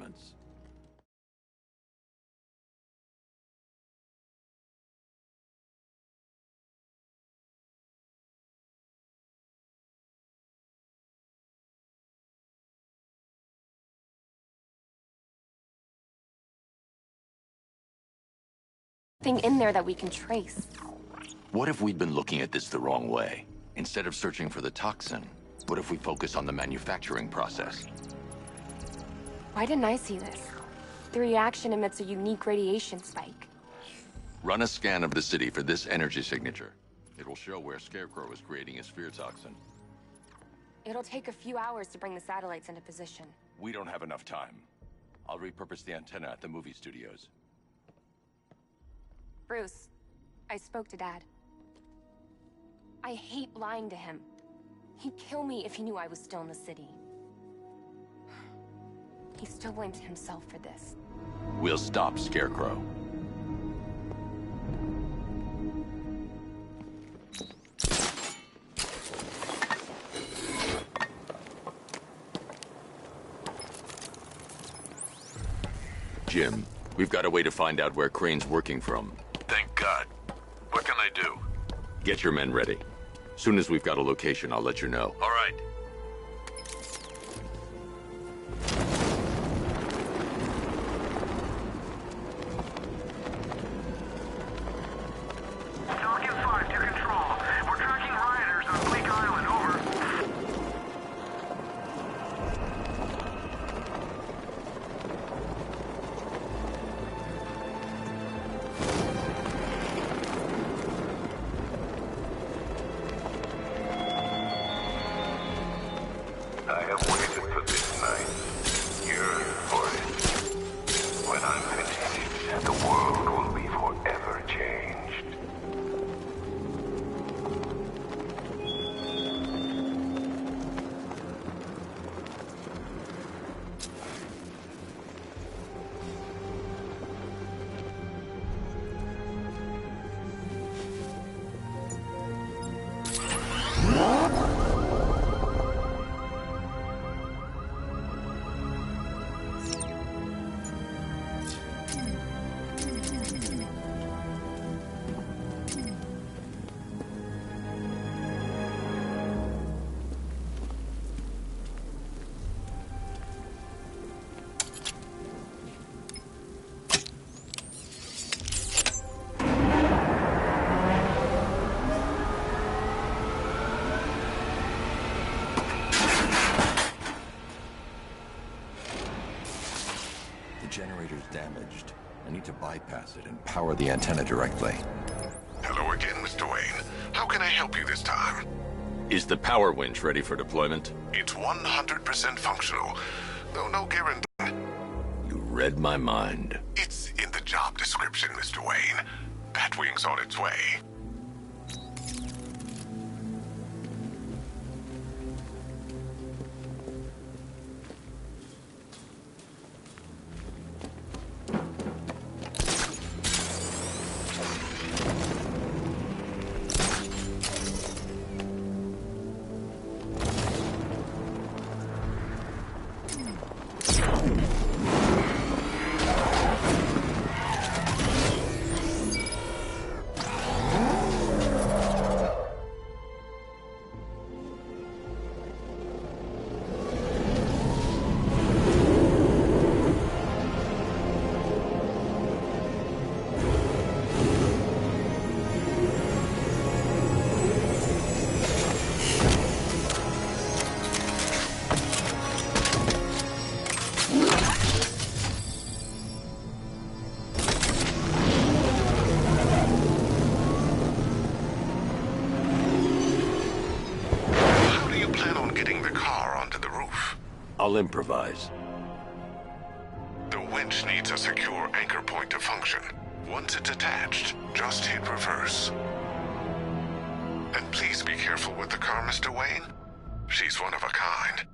silence. Thing in there that we can trace. What if we'd been looking at this the wrong way? Instead of searching for the toxin, what if we focus on the manufacturing process? Why didn't I see this? The reaction emits a unique radiation spike. Run a scan of the city for this energy signature. It will show where Scarecrow is creating his fear toxin. It'll take a few hours to bring the satellites into position. We don't have enough time. I'll repurpose the antenna at the movie studios. Bruce, I spoke to Dad. I hate lying to him. He'd kill me if he knew I was still in the city. He still blames himself for this. We'll stop Scarecrow. Jim, we've got a way to find out where Crane's working from. Thank God. What can I do? Get your men ready. Soon as we've got a location, I'll let you know. All right. Falcon 5 to control. We're tracking rioters on Bleak Island. Over. I have waited for this night. Yearned for it. When I'm finished, the world will be forever changed. The generator's damaged. I need to bypass it and power the antenna directly. Hello again, Mr. Wayne. How can I help you this time? Is the power winch ready for deployment? It's 100% functional, though no guarantee. You read my mind. It's in the job description, Mr. Wayne. Batwing's on its way. I'll improvise. The winch needs a secure anchor point to function. Once it's attached, just hit reverse. And please be careful with the car, Mr. Wayne. She's one of a kind.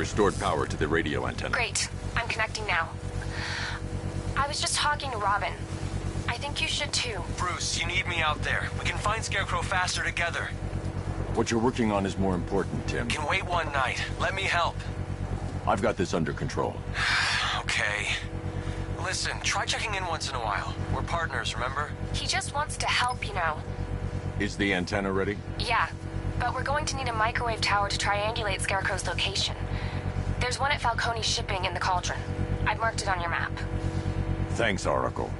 restored power to the radio antenna. Great. I'm connecting now. I was just talking to Robin. I think you should too. Bruce, you need me out there. We can find Scarecrow faster together. What you're working on is more important, Tim. Can wait one night. Let me help. I've got this under control. Okay. Listen, try checking in once in a while. We're partners, remember? He just wants to help, you know. Is the antenna ready? Yeah, but we're going to need a microwave tower to triangulate Scarecrow's location. There's one at Falcone's shipping in the Cauldron. I've marked it on your map. Thanks, Oracle.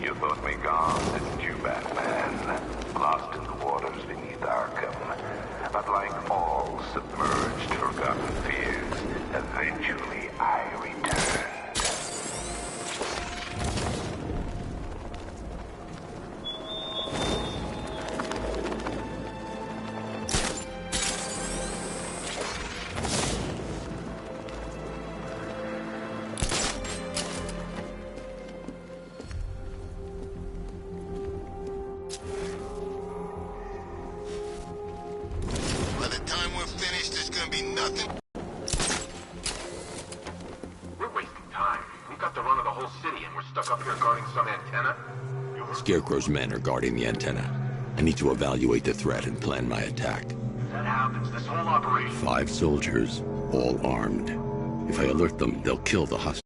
You thought me gone, didn't you, Batman? Lost in the waters beneath Arkham. But like all submerged, forgotten fears, eventually I returned. By the time we're finished, there's gonna be nothing. We're wasting time. We've got the run of the whole city, and we're stuck up here guarding some antenna. Scarecrow's men are guarding the antenna. I need to evaluate the threat and plan my attack. If that happens, this whole operation... 5 soldiers, all armed. If I alert them, they'll kill the hostage.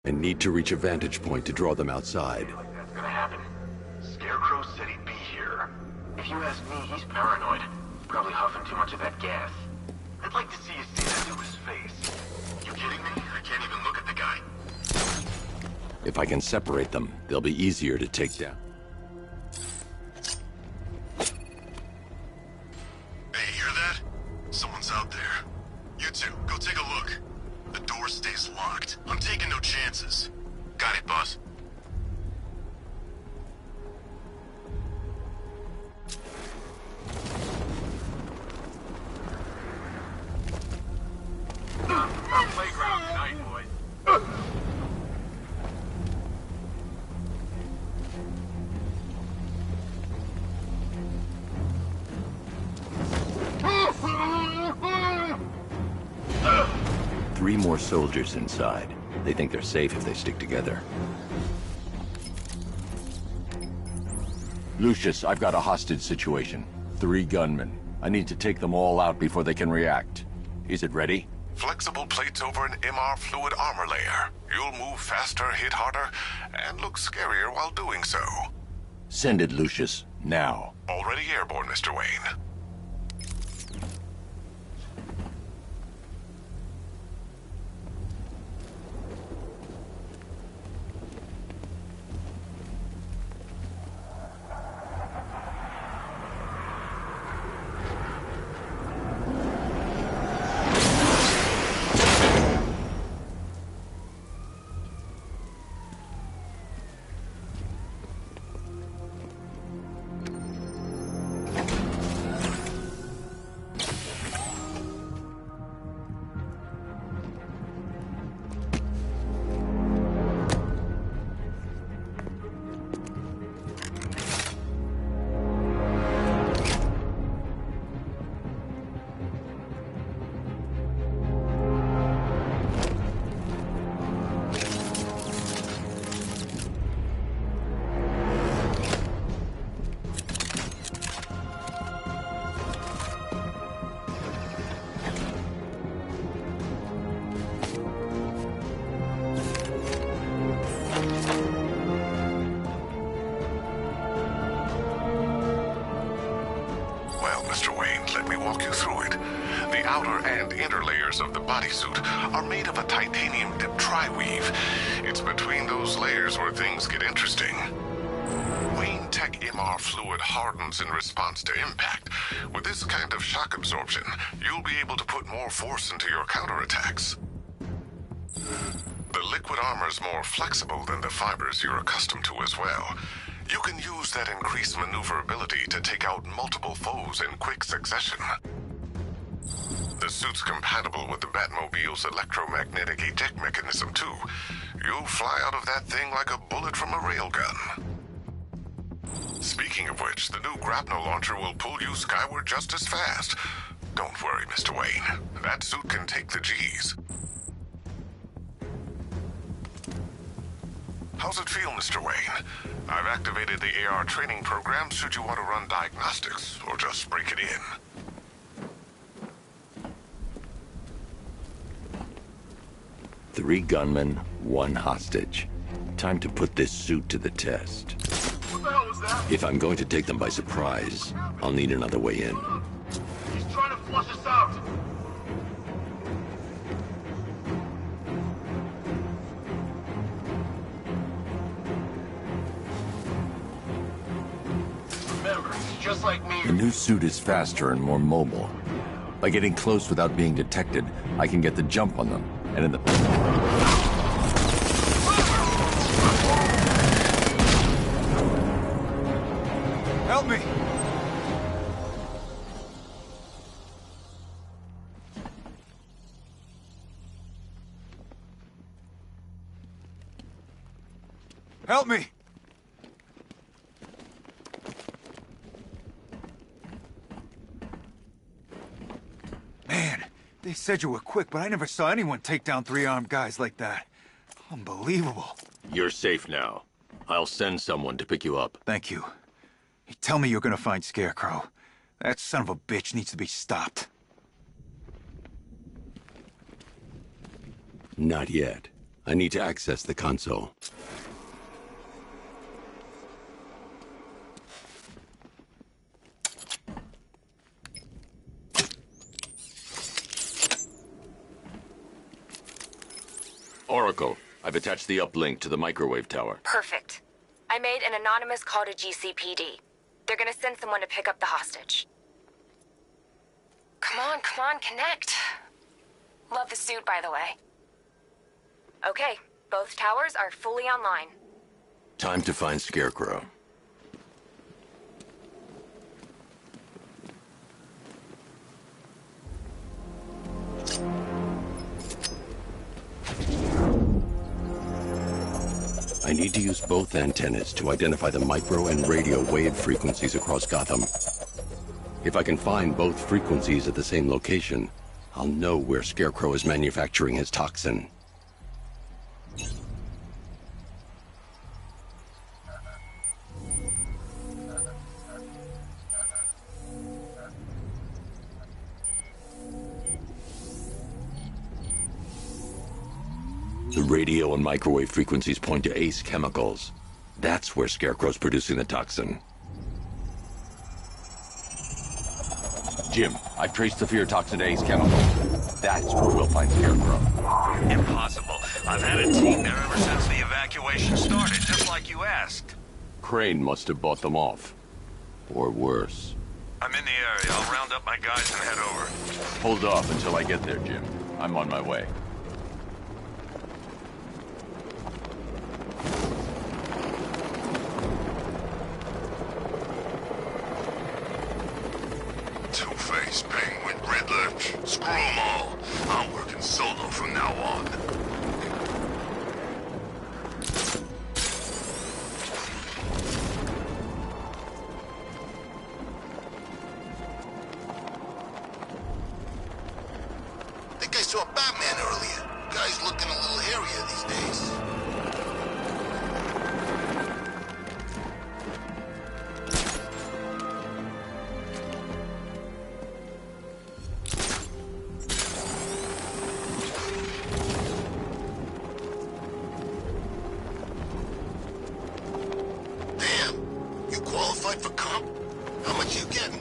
I need to reach a vantage point to draw them outside. That's gonna happen. Scarecrow said he'd be here. If you ask me, he's paranoid. Probably huffing too much of that gas. I'd like to see you say that to his face. You kidding me? I can't even look at the guy. If I can separate them, they'll be easier to take down. Hey, hear that? Someone's out there. You two, go take a look. The door stays locked. I'm taking no chances. Got it, boss. Our playground tonight, boys. 3 more soldiers inside. They think they're safe if they stick together. Lucius, I've got a hostage situation. 3 gunmen. I need to take them all out before they can react. Is it ready? Flexible plates over an MR fluid armor layer. You'll move faster, hit harder, and look scarier while doing so. Send it, Lucius. Now. Already airborne, Mr. Wayne. Of the bodysuit are made of a titanium dip tri-weave. It's between those layers where things get interesting. Wayne Tech MR fluid hardens in response to impact. With this kind of shock absorption, you'll be able to put more force into your counterattacks. The liquid armor's more flexible than the fibers you're accustomed to as well. You can use that increased maneuverability to take out multiple foes in quick succession. The suit's compatible with the Batmobile's electromagnetic eject mechanism, too. You'll fly out of that thing like a bullet from a railgun. Speaking of which, the new grapnel launcher will pull you skyward just as fast. Don't worry, Mr. Wayne. That suit can take the G's. How's it feel, Mr. Wayne? I've activated the AR training program should you want to run diagnostics, or just break it in. 3 gunmen, 1 hostage. Time to put this suit to the test. What the hell was that? If I'm going to take them by surprise, I'll need another way in. He's trying to flush us out. Remember, he's just like me. The new suit is faster and more mobile. By getting close without being detected, I can get the jump on them. And in the... Help me! Help me! Man, they said you were quick, but I never saw anyone take down 3 armed guys like that. Unbelievable. You're safe now. I'll send someone to pick you up. Thank you. You tell me you're gonna find Scarecrow. That son of a bitch needs to be stopped. Not yet. I need to access the console. Oracle, I've attached the uplink to the microwave tower. Perfect. I made an anonymous call to GCPD. They're gonna send someone to pick up the hostage. Come on, connect. Love the suit, by the way. Okay, both towers are fully online. Time to find Scarecrow. I need to use both antennas to identify the micro and radio wave frequencies across Gotham. If I can find both frequencies at the same location, I'll know where Scarecrow is manufacturing his toxin. The radio and microwave frequencies point to Ace Chemicals. That's where Scarecrow's producing the toxin. Jim, I've traced the fear toxin to Ace Chemicals. That's where we'll find Scarecrow. Impossible. I've had a team there ever since the evacuation started, just like you asked. Crane must have bought them off. Or worse. I'm in the area. I'll round up my guys and head over. Hold off until I get there, Jim. I'm on my way. Two-Face, Penguin, Riddler, screw them all. I'm working solo from now on. I think I saw Batman earlier. Guy's looking a little hairier these days. Damn, you qualified for comp? How much you getting?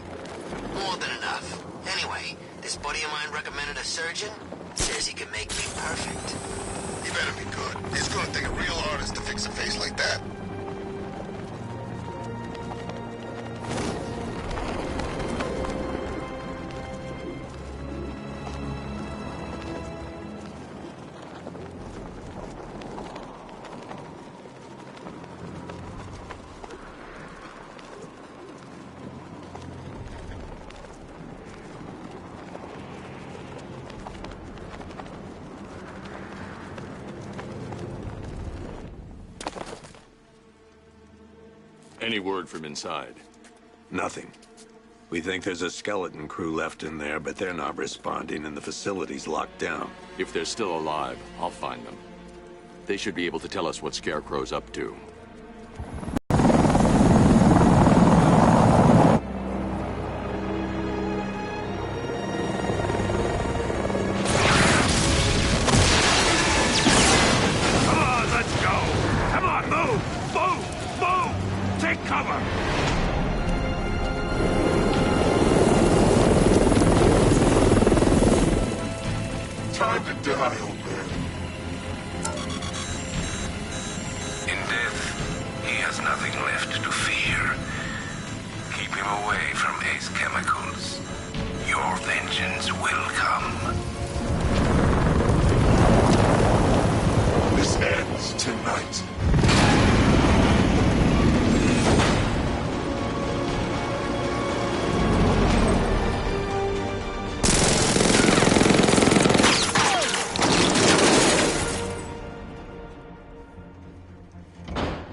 More than enough. Anyway, this buddy of mine recommended a surgeon. Says he can make me perfect. You better be good. It's gonna take a real artist to fix a face like that. Any word from inside? Nothing. We think there's a skeleton crew left in there, but they're not responding and the facility's locked down. If they're still alive, I'll find them. They should be able to tell us what Scarecrow's up to.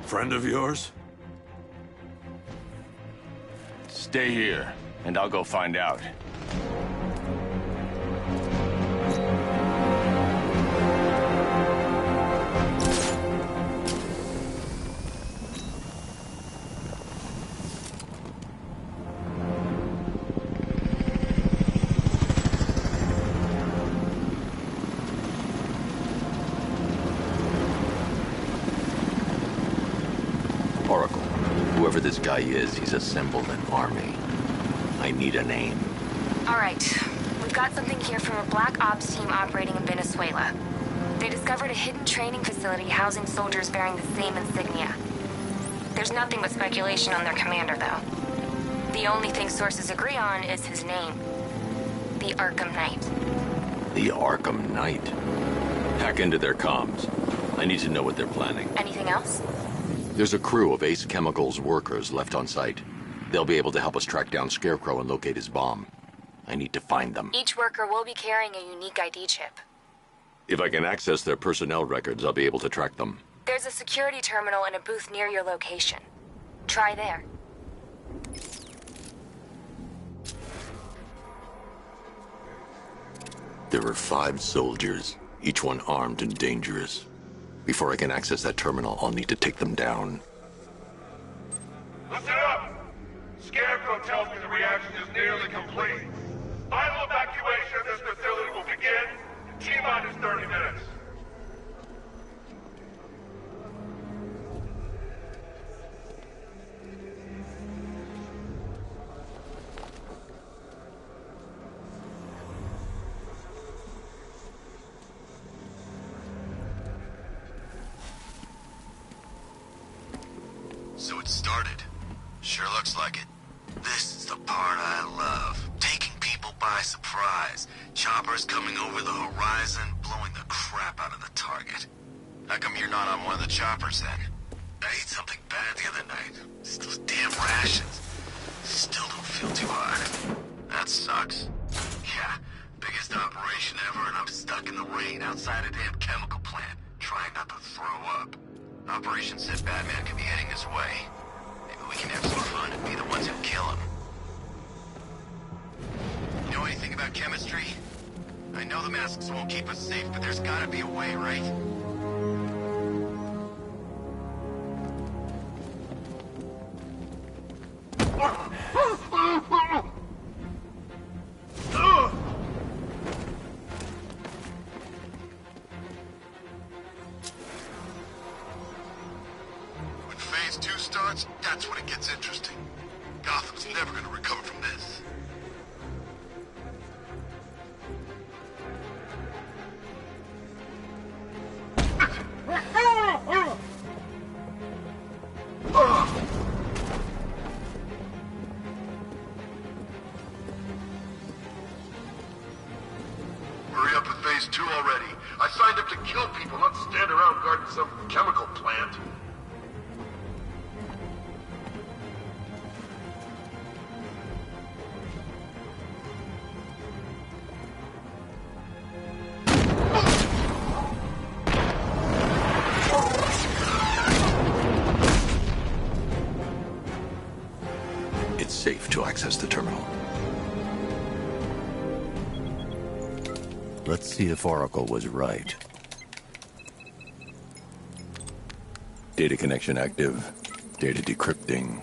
Friend of yours? Stay here, and I'll go find out. Whoever this guy is, he's assembled an army. I need a name. All right. We've got something here from a Black Ops team operating in Venezuela. They discovered a hidden training facility housing soldiers bearing the same insignia. There's nothing but speculation on their commander, though. The only thing sources agree on is his name. The Arkham Knight. The Arkham Knight? Hack into their comms. I need to know what they're planning. Anything else? There's a crew of Ace Chemicals workers left on site. They'll be able to help us track down Scarecrow and locate his bomb. I need to find them. Each worker will be carrying a unique ID chip. If I can access their personnel records, I'll be able to track them. There's a security terminal in a booth near your location. Try there. There are 5 soldiers, each one armed and dangerous. Before I can access that terminal, I'll need to take them down. Listen up! Scarecrow tells me the reaction is nearly complete. Final evacuation of this facility will begin in T-minus 30 minutes. So it started. Sure looks like it. This is the part I love. Taking people by surprise. Choppers coming over the horizon, blowing the crap out of the target. How come you're not on one of the choppers then? I ate something bad the other night. It's those damn rations. Still don't feel too hot. That sucks. Yeah, biggest operation ever, and I'm stuck in the rain outside a damn chemical plant, trying not to throw up. Operation said Batman could be heading his way. Maybe we can have some fun and be the ones who kill him. You know anything about chemistry? I know the masks won't keep us safe, but there's gotta be a way, right? When Phase 2 starts, that's when it gets interesting. Gotham's never gonna recover from this. Hurry up with Phase 2 already. I signed up to kill people, not stand around guarding some chemical plant. it's safe to access the terminal. Let's see if Oracle was right. Data connection active. Data decrypting.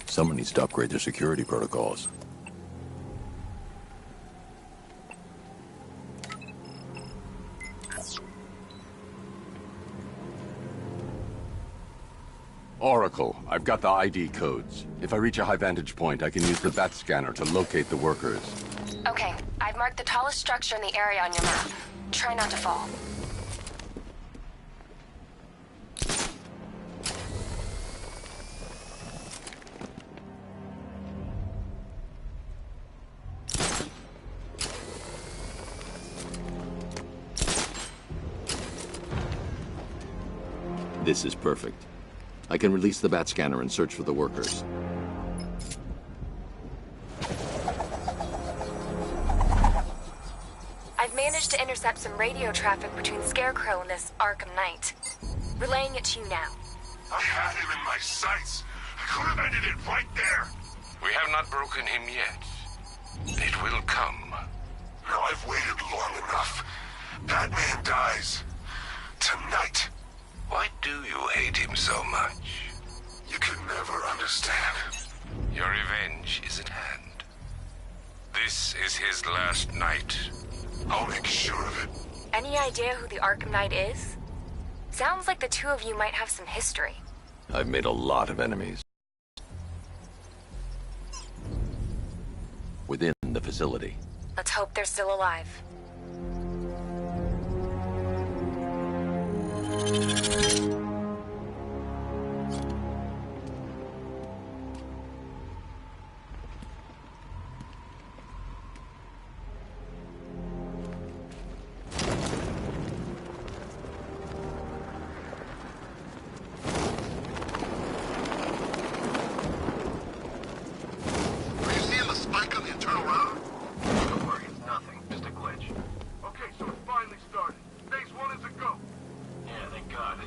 Someone needs to upgrade their security protocols. Oracle, I've got the ID codes. If I reach a high vantage point, I can use the bat scanner to locate the workers. Okay, I've marked the tallest structure in the area on your map. Try not to fall. This is perfect. I can release the bat scanner and search for the workers. I've managed to intercept some radio traffic between Scarecrow and this Arkham Knight. Relaying it to you now. I had him in my sights. I could have ended it right there. We have not broken him yet. It will come. Now I've waited long enough. Batman dies. Tonight. Why do you hate him so much? You can never understand. Your revenge is at hand. This is his last night. I'll make sure of it. Any idea who the Arkham Knight is? Sounds like the two of you might have some history. I've made a lot of enemies. Within the facility. Let's hope they're still alive. Are you seeing the spike on the internal router? Don't worry, it's nothing. Just a glitch. Okay, so it finally started. Phase 1 is a go. Yeah, thank God.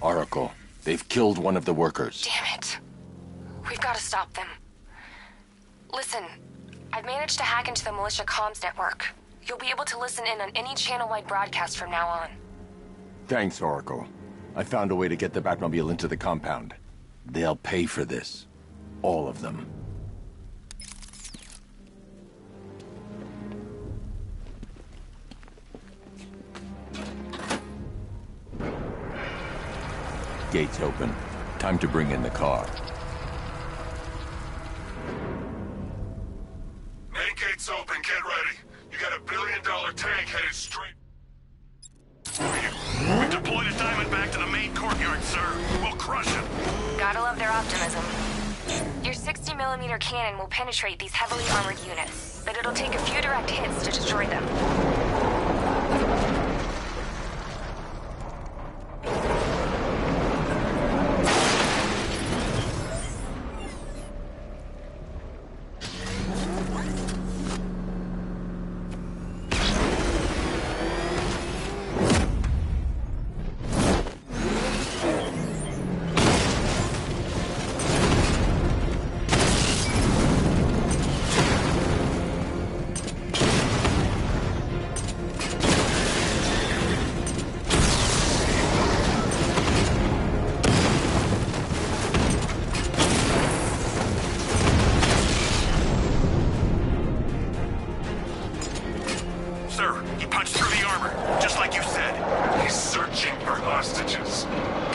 Oracle, they've killed one of the workers. Damn it. We've got to stop them. Listen, I've managed to hack into the militia comms network. You'll be able to listen in on any channel-wide broadcast from now on. Thanks, Oracle. I found a way to get the Batmobile into the compound. They'll pay for this. All of them. Gates open. Time to bring in the car. Main gate's open, get ready. You got $1 billion tank headed straight. We deployed a Diamondback to the main courtyard, sir. We'll crush him. Gotta love their optimism. Your 60mm cannon will penetrate these heavily armored units, but it'll take a few direct hits to destroy them. Sir, he punched through the armor, just like you said. He's searching for hostages.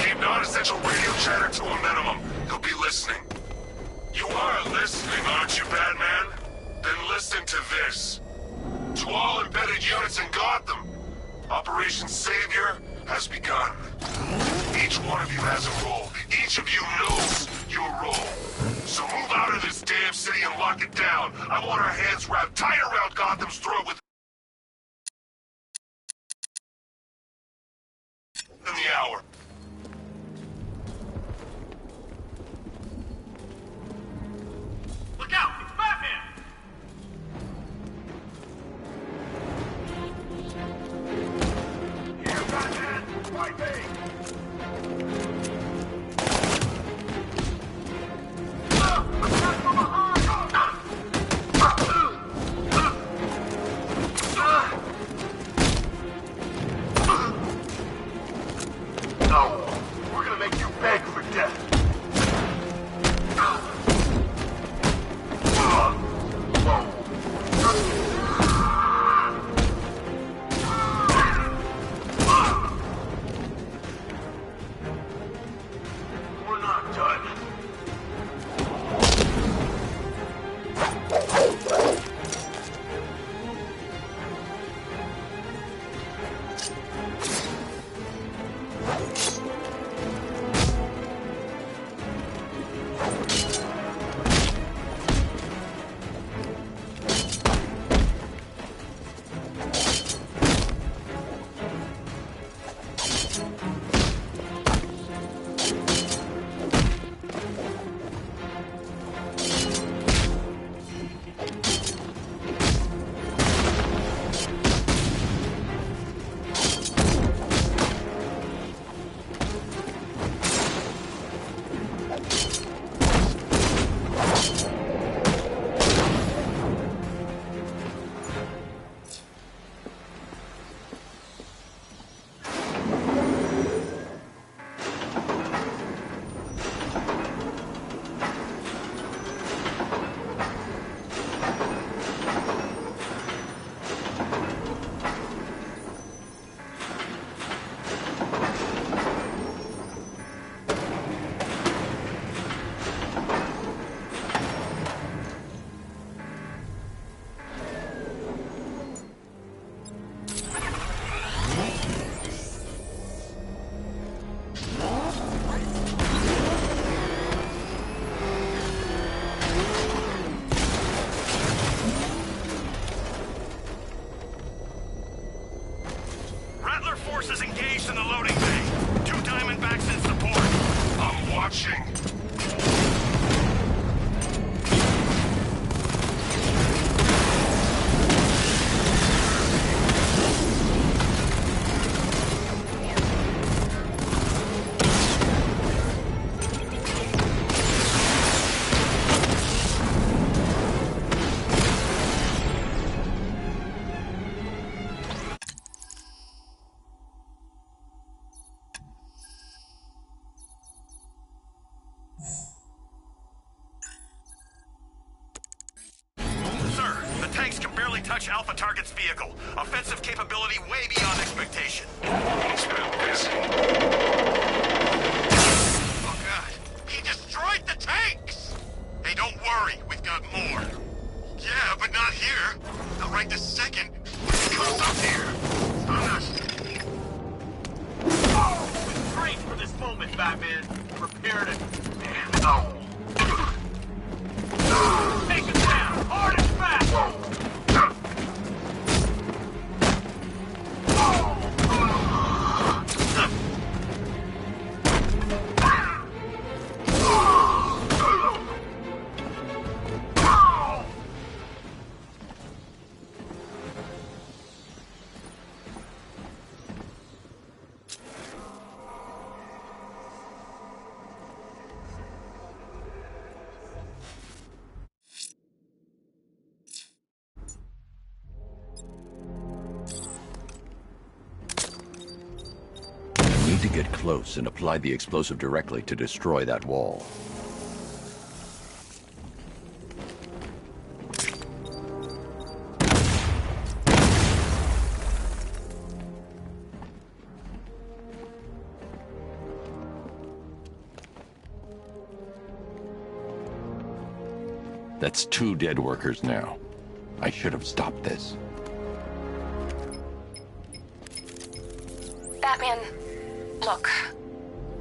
Keep non-essential radio chatter to a minimum. He'll be listening. You are listening, aren't you, Batman? Then listen to this. To all embedded units in Gotham, Operation Savior has begun. Each one of you has a role. Each of you knows your role. So move out of this damn city and lock it down. I want our hands wrapped tight around Gotham's throat with than the hour. Look out! It's Batman! Here, Batman! Fight me! Attack from behind! No! We're gonna make you beg for death! We're not done. Forces engaged in the loading bay. 2 Diamondbacks in support. I'm watching. Touch Alpha Target's vehicle. Offensive capability way beyond expectation. He's been busy. Oh, God. He destroyed the tanks! Hey, don't worry. We've got more. Yeah, but not here. Not right this second. When he comes up here. On us. We trained for this moment, Batman. Prepared it. No! Take it down! Hard and fast! Need to get close and apply the explosive directly to destroy that wall. That's 2 dead workers now. I should have stopped this. Batman, look.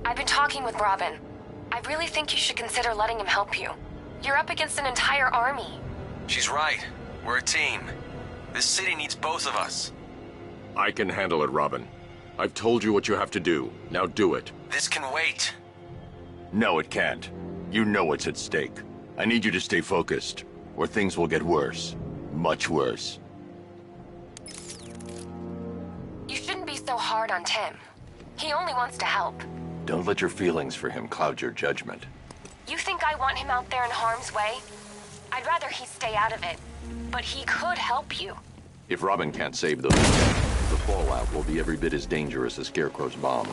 I've been talking with Robin. I really think you should consider letting him help you. You're up against an entire army. She's right. We're a team. This city needs both of us. I can handle it, Robin. I've told you what you have to do. Now do it. This can wait. No, it can't. You know what's at stake. I need you to stay focused, or things will get worse. Much worse. You shouldn't be so hard on Tim. He only wants to help. Don't let your feelings for him cloud your judgment. You think I want him out there in harm's way? I'd rather he stay out of it. But he could help you. If Robin can't save those men, the fallout will be every bit as dangerous as Scarecrow's bomb.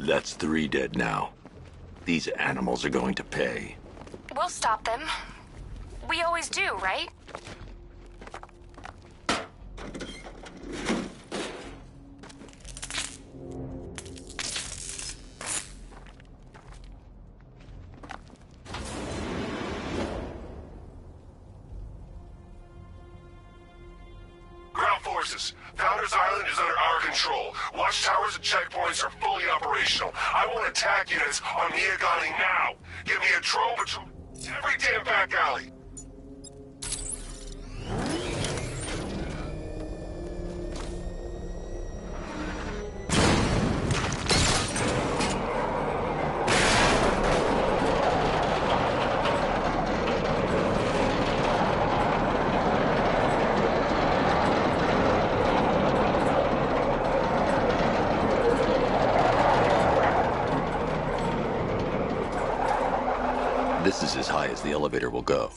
That's 3 dead now. These animals are going to pay. We'll stop them. We always do, right? Founders Island is under our control. Watchtowers and checkpoints are fully operational. I want attack units on Miagani now. Give me a drone patrol every damn back alley. This is as high as the elevator will go.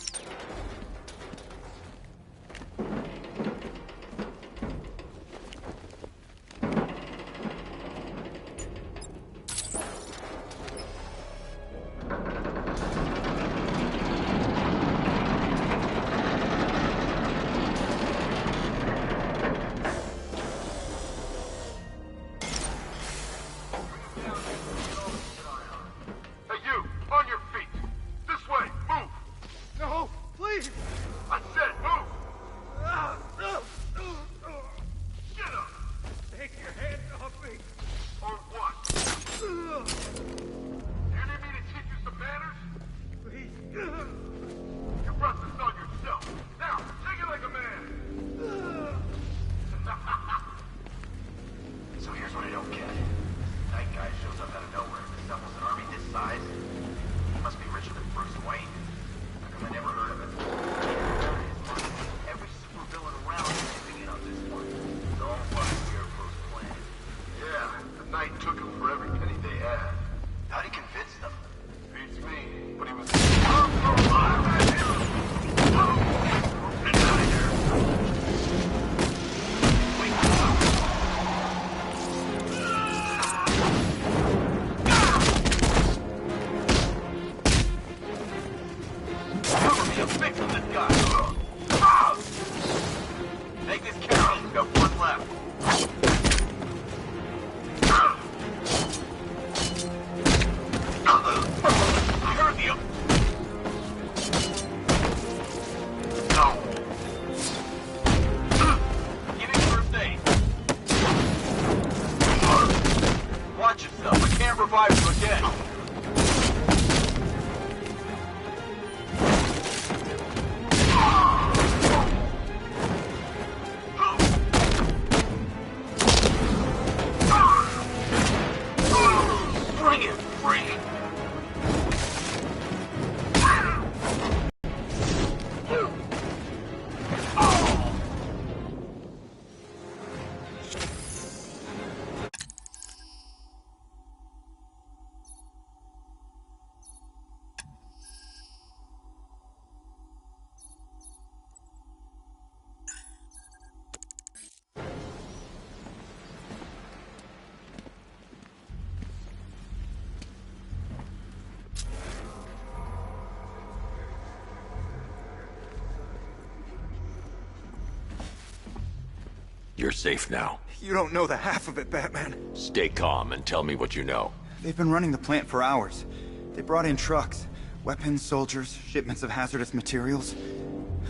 You're safe now. You don't know the half of it, Batman. Stay calm and tell me what you know. They've been running the plant for hours. They brought in trucks, weapons, soldiers, shipments of hazardous materials.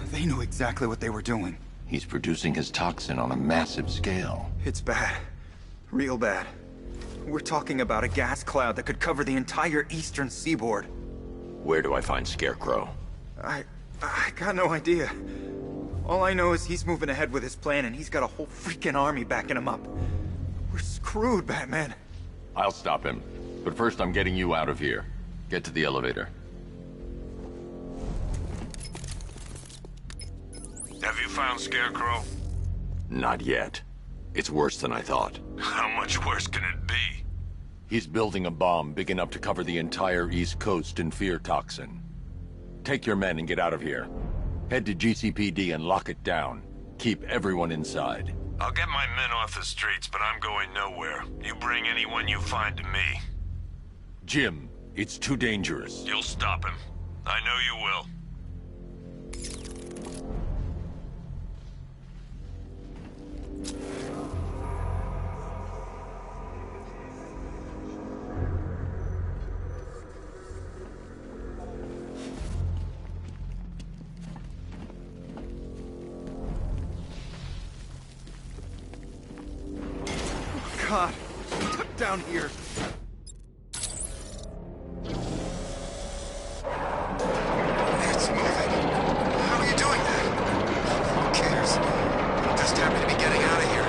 They knew exactly what they were doing. He's producing his toxin on a massive scale. It's bad. Real bad. We're talking about a gas cloud that could cover the entire eastern seaboard. Where do I find Scarecrow? I got no idea. All I know is he's moving ahead with his plan, and he's got a whole freaking army backing him up. We're screwed, Batman. I'll stop him. But first, I'm getting you out of here. Get to the elevator. Have you found Scarecrow? Not yet. It's worse than I thought. How much worse can it be? He's building a bomb big enough to cover the entire East Coast in fear toxin. Take your men and get out of here. Head to GCPD and lock it down. Keep everyone inside. I'll get my men off the streets, but I'm going nowhere. You bring anyone you find to me. Jim, it's too dangerous. You'll stop him. I know you will. God, down here. It's moving. How are you doing that? Who cares? I'm just happy to be getting out of here.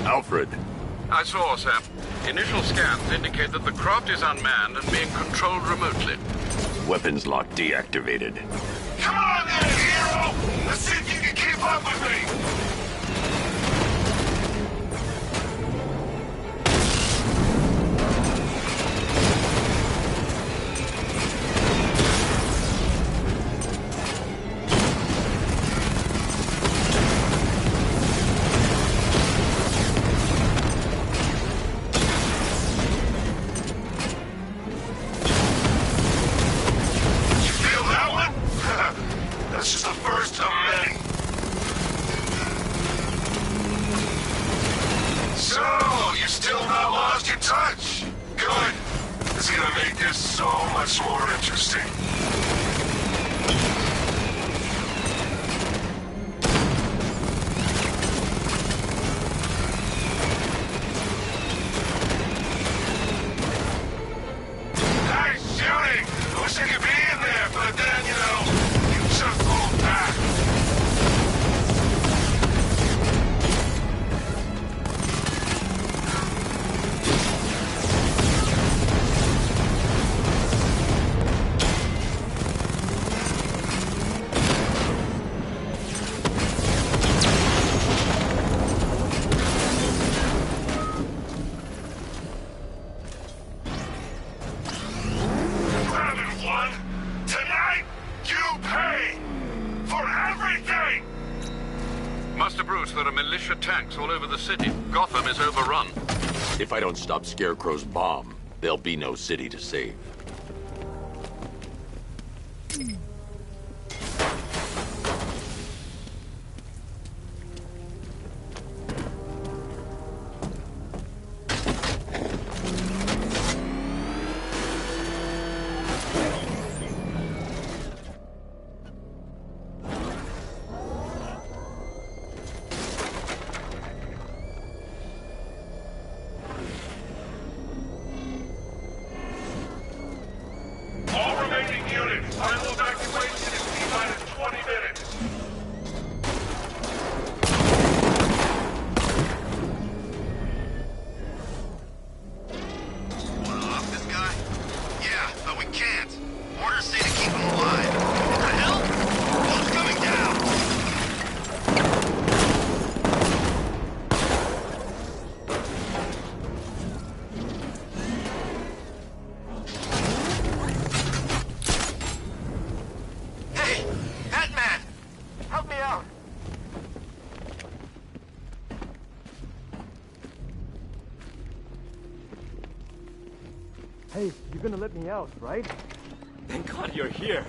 Alfred. I saw, Sam. Initial scans indicate that the craft is unmanned and being controlled remotely. Weapons lock deactivated. Come on then, hero! Let's see if you can keep up with me! That's just the first of many. So, you still not lost your touch? Good. It's gonna make this so much more interesting. Nice shooting! I wish I could be in there, but then, you know... Just hold back. Master Bruce, there are militia tanks all over the city. Gotham is overrun. If I don't stop Scarecrow's bomb, there'll be no city to save. Hey, you're gonna let me out, right? Thank God you're here.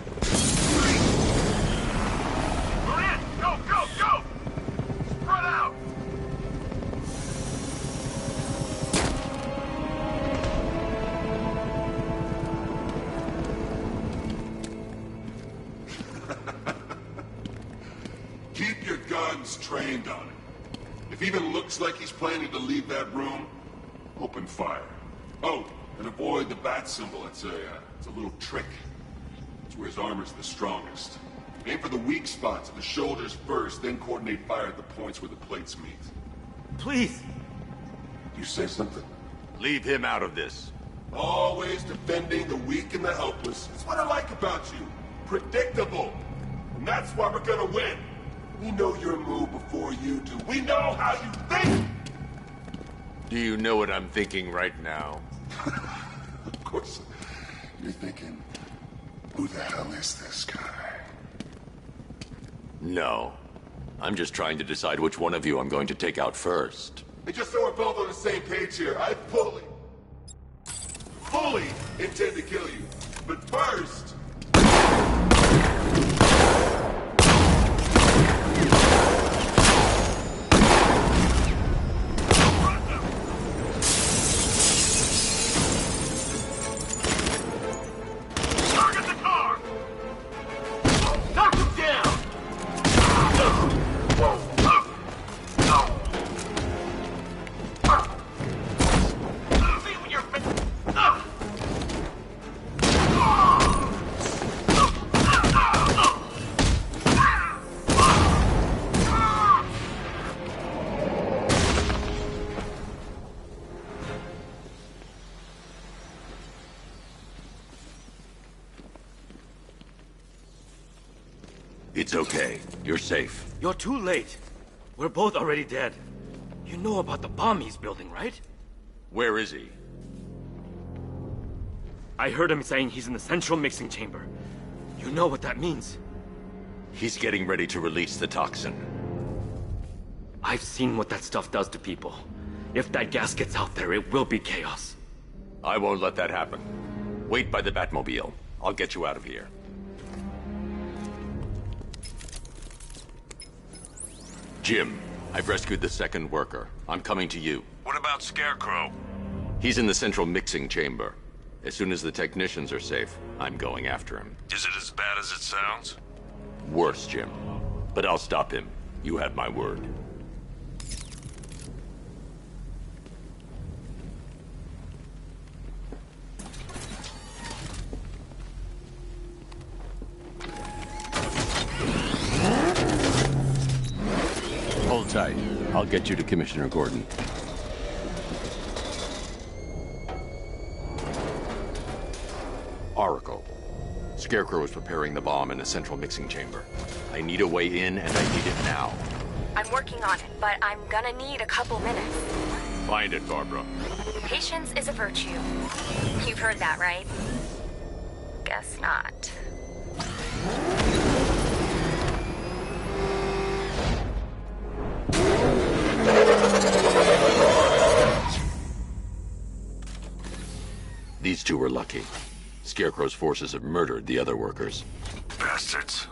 We're in! Go, go, go! Spread out! Keep your guns trained on him. If he even looks like he's planning to leave that room, open fire. Oh, and avoid the bat symbol. It's a little trick. It's where his armor's the strongest. Aim for the weak spots, the shoulders first, then coordinate fire at the points where the plates meet. Please! You say something? Leave him out of this. Always defending the weak and the helpless. It's what I like about you. Predictable. And that's why we're gonna win. We know your move before you do. We know how you think! Do you know what I'm thinking right now? Of course. You're thinking, who the hell is this guy? No. I'm just trying to decide which one of you I'm going to take out first. And just so we're both on the same page here, I fully intend to kill you. But first... It's okay. You're safe. You're too late. We're both already dead. You know about the bomb he's building, right? Where is he? I heard him saying he's in the central mixing chamber. You know what that means. He's getting ready to release the toxin. I've seen what that stuff does to people. If that gas gets out there, it will be chaos. I won't let that happen. Wait by the Batmobile. I'll get you out of here. Jim, I've rescued the second worker. I'm coming to you. What about Scarecrow? He's in the central mixing chamber. As soon as the technicians are safe, I'm going after him. Is it as bad as it sounds? Worse, Jim. But I'll stop him. You have my word. Hold tight. I'll get you to Commissioner Gordon. Oracle. Scarecrow is preparing the bomb in a central mixing chamber. I need a way in, and I need it now. I'm working on it, but I'm gonna need a couple minutes. Find it, Barbara. Patience is a virtue. You've heard that, right? Guess not. These two were lucky. Scarecrow's forces have murdered the other workers. Bastards.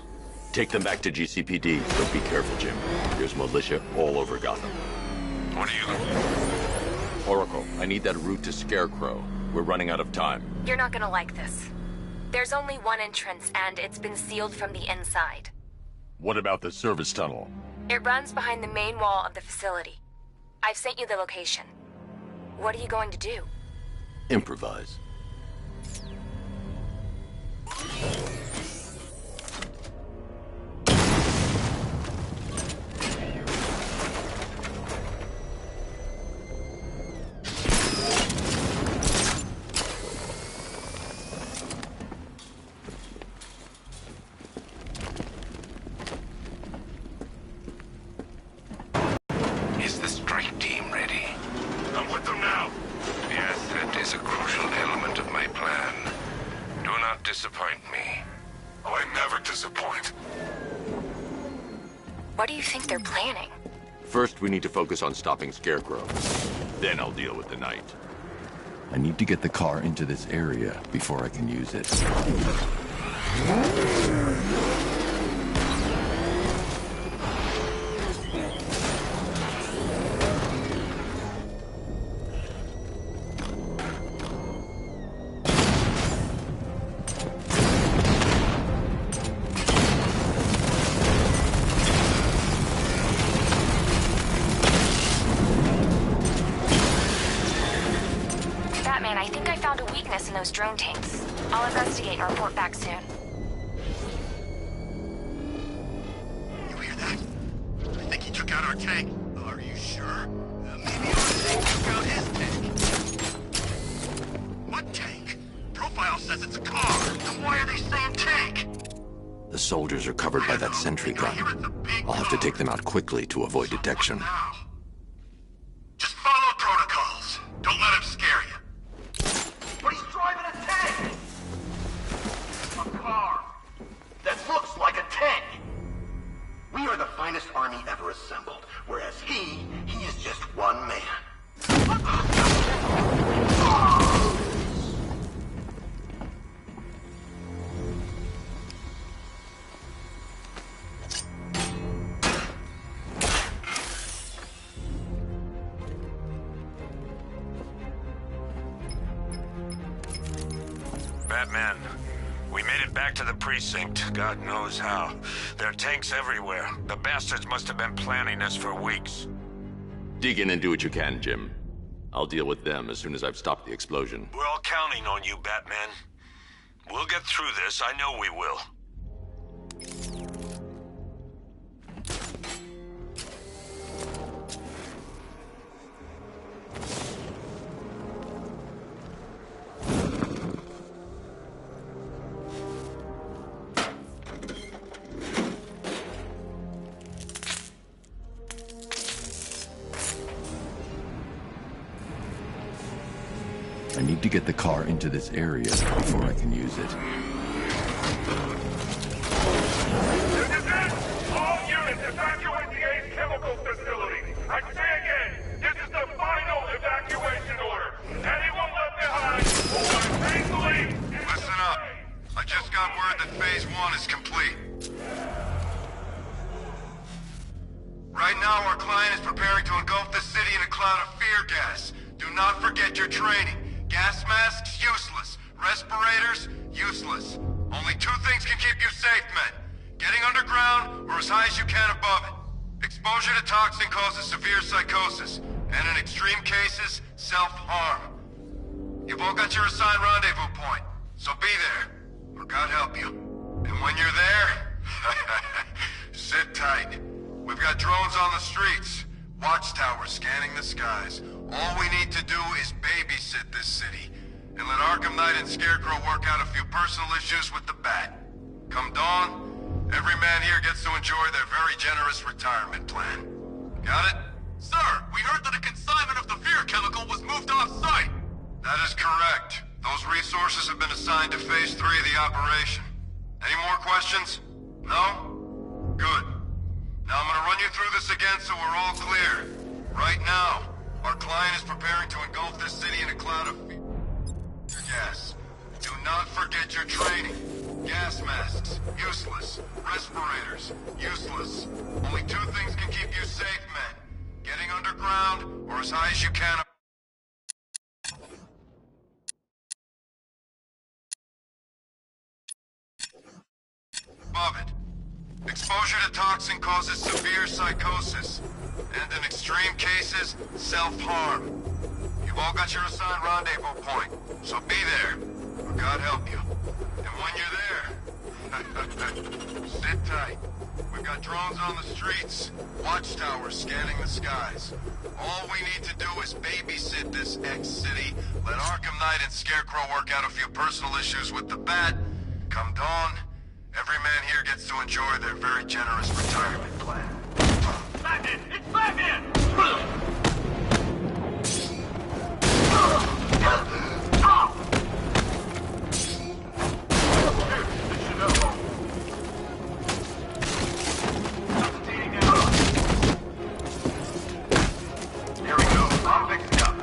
Take them back to GCPD, but be careful, Jim. There's militia all over Gotham. What are you looking for? Oracle, I need that route to Scarecrow. We're running out of time. You're not gonna like this. There's only one entrance, and it's been sealed from the inside. What about the service tunnel? It runs behind the main wall of the facility. I've sent you the location. What are you going to do? Improvise. Is the strike team ready? I'm with them now. Yes, that is a crucial element of my plan. Do not disappoint me. Oh, I never disappoint. What do you think they're planning? First, we need to focus on stopping Scarecrow. Then I'll deal with the Knight. I need to get the car into this area before I can use it. Batman, I think I found a weakness in those drone tanks. I'll investigate and report back soon. You hear that? I think he took out our tank. Are you sure? Maybe our tank took out his tank. What tank? Profile says it's a car. Then why are they saying tank? The soldiers are covered by that sentry gun. I'll have to take them out quickly to avoid detection. Just follow protocols. Don't let him scare you. But he's driving a tank! A car that looks like a tank! We are the finest army ever assembled, whereas he is just one man. Batman, we made it back to the precinct, God knows how. There are tanks everywhere. The bastards must have been planning this for weeks. Dig in and do what you can, Jim. I'll deal with them as soon as I've stopped the explosion. We're all counting on you, Batman. We'll get through this, I know we will. I need to get the car into this area before I can use it. This is it! All units evacuate the Ace Chemical Facility. I say again, this is the final evacuation order. Anyone left behind will painfully... Listen up. I just got word that Phase 1 is complete. Right now, our client is preparing to engulf the city in a cloud of fear gas. Do not forget your training. Gas masks, useless. Respirators, useless. Only two things can keep you safe, men. Getting underground, or as high as you can above it. Exposure to toxin causes severe psychosis, and in extreme cases, self-harm. You've all got your assigned rendezvous point, so be there, or God help you. And when you're there, sit tight. We've got drones on the streets, watchtowers scanning the skies. All we need to do is babysit this city, and let Arkham Knight and Scarecrow work out a few personal issues with the Bat. Come dawn, every man here gets to enjoy their very generous retirement plan. Got it? Sir, we heard that a consignment of the fear chemical was moved off-site. That is correct. Those resources have been assigned to Phase 3 of the operation. Any more questions? No? Good. Now I'm gonna run you through this again so we're all clear. Right now, our client is preparing to engulf this city in a cloud of fear gas. Do not forget your training. Gas masks, useless. Respirators, useless. Only two things can keep you safe, men. Getting underground, or as high as you can above it. Exposure to toxin causes severe psychosis, and in extreme cases, self-harm. You've all got your assigned rendezvous point, so be there, or God help you. And when you're there, sit tight. We've got drones on the streets, watchtowers scanning the skies. All we need to do is babysit this X-City, let Arkham Knight and Scarecrow work out a few personal issues with the Bat. Come dawn, every man here gets to enjoy their very generous retirement plan. Batman! It's Batman! Here we go. I'm fixing up.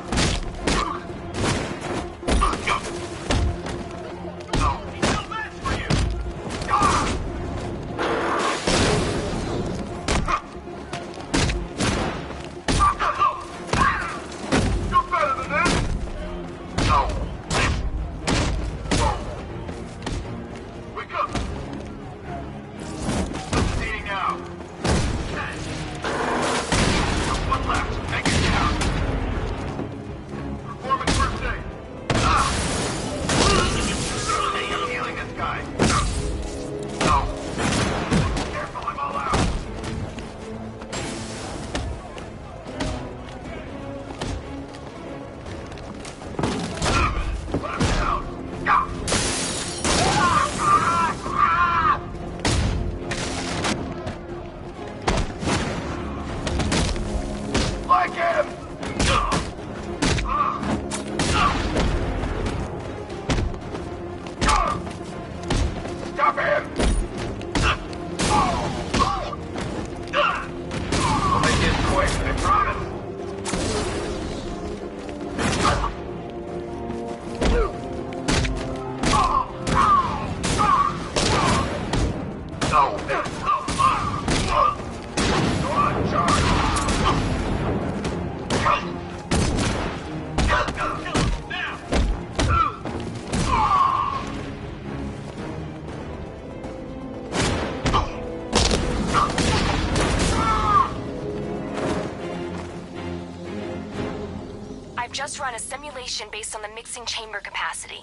I've just run a simulation based on the mixing chamber capacity.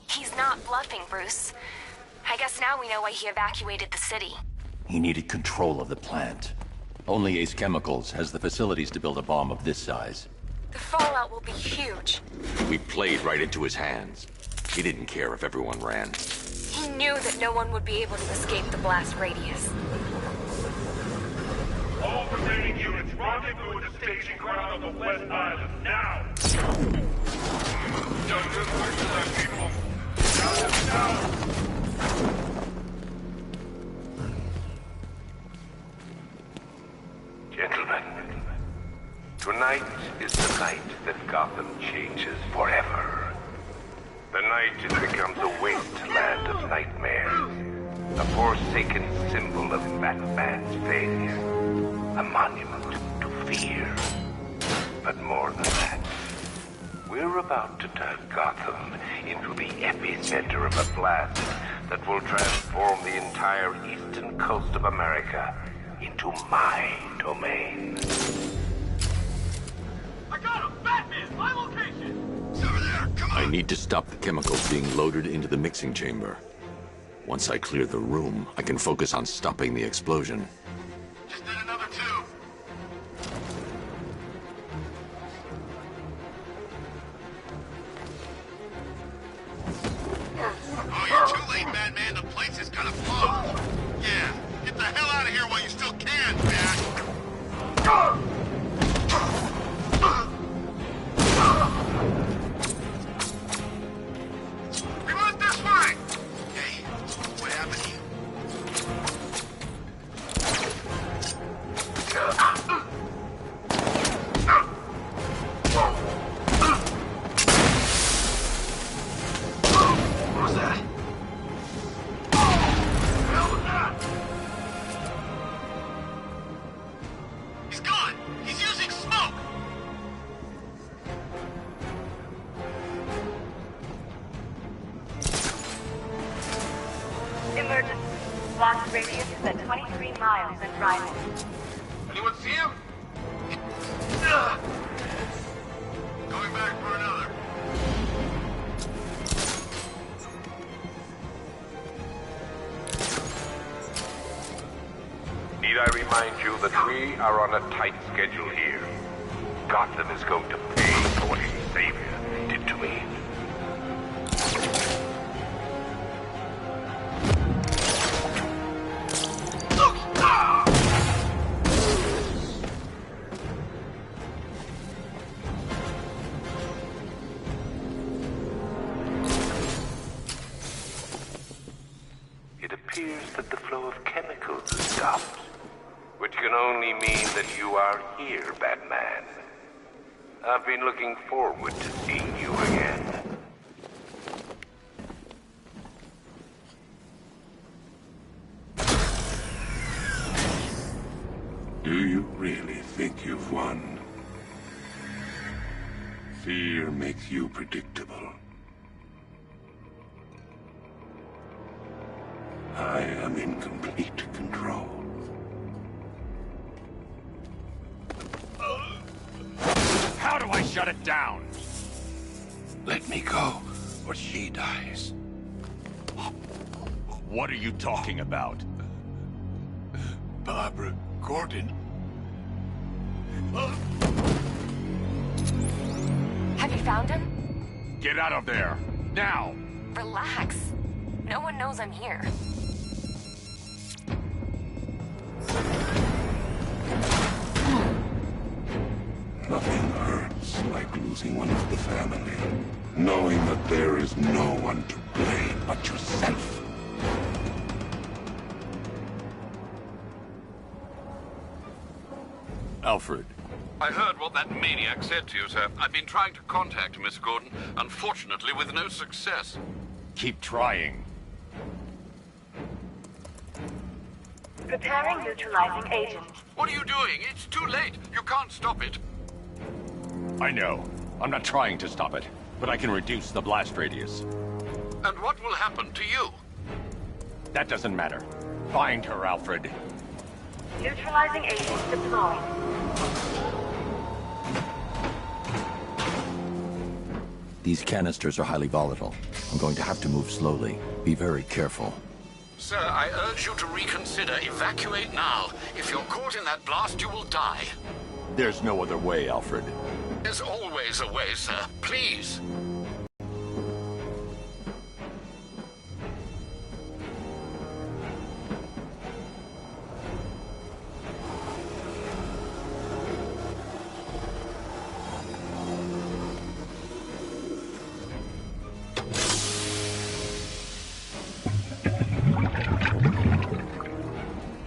He's not bluffing, Bruce. I guess now we know why he evacuated the city. He needed control of the plant. Only Ace Chemicals has the facilities to build a bomb of this size. The fallout will be huge. We played right into his hands. He didn't care if everyone ran. He knew that no one would be able to escape the blast radius. All remaining units, rendezvous at the staging ground on the West Island, now! Don't just wait for that, people! Now! Gentlemen, tonight is the night that Gotham changes forever. The night it becomes a wasteland of nightmares. A forsaken symbol of Batman's failure. A monument to fear. But more than that, we're about to turn Gotham into the epicenter of a blast that will transform the entire eastern coast of America into my domain. I got him! Batman! My location! It's over there! Come on! I need to stop the chemicals being loaded into the mixing chamber. Once I clear the room, I can focus on stopping the explosion. Just did another two. Oh, you're too late, Batman. The place is gonna blow. Yeah, get the hell out of here while you still can, Bat. We want this way. Hey, what happened here? What was that? What the hell was that? He's gone! He's using smoke! Emergency. Blast radius is at 23 miles and driving. Anyone see him? Going back for another. Need I remind you that we are on a tight schedule here. Gotham is going to pay for what his savior did to me. It appears that the flow of chemicals has stopped, which can only mean that you are here, Batman. I've been looking forward to seeing you again. Do you really think you've won? Fear makes you predictable. I am in complete control. How do I shut it down? Let me go, or she dies. What are you talking about? Barbara Gordon. Have you found him? Get out of there! Now! Relax. No one knows I'm here. Nothing hurts like losing one of the family. Knowing that there is no one to blame but yourself. Alfred. I heard what that maniac said to you, sir. I've been trying to contact Miss Gordon, unfortunately with no success. Keep trying. Preparing neutralizing agent. What are you doing? It's too late. You can't stop it. I know. I'm not trying to stop it, but I can reduce the blast radius. And what will happen to you? That doesn't matter. Find her, Alfred. Neutralizing agent deployed. These canisters are highly volatile. I'm going to have to move slowly. Be very careful. Sir, I urge you to reconsider. Evacuate now. If you're caught in that blast, you will die. There's no other way, Alfred. There's always a way, sir. Please.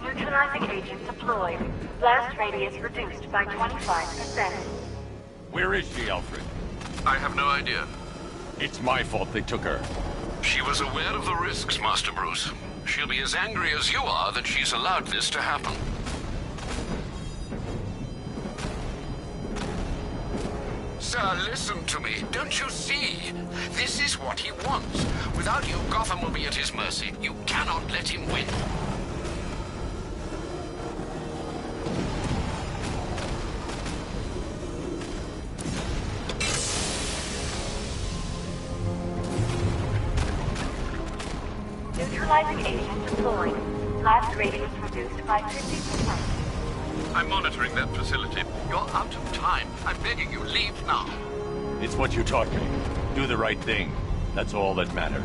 Neutralizing agent deployed. Blast radius reduced by 25%. Where is she, Alfred? I have no idea. It's my fault they took her. She was aware of the risks, Master Bruce. She'll be as angry as you are that she's allowed this to happen. Sir, listen to me. Don't you see? This is what he wants. Without you, Gotham will be at his mercy. You cannot let him win. Neutralizing agent deployed. Blast radius reduced by 50%. I'm monitoring that facility. You're out of time. I'm begging you, leave now. It's what you taught me. Do the right thing. That's all that matters.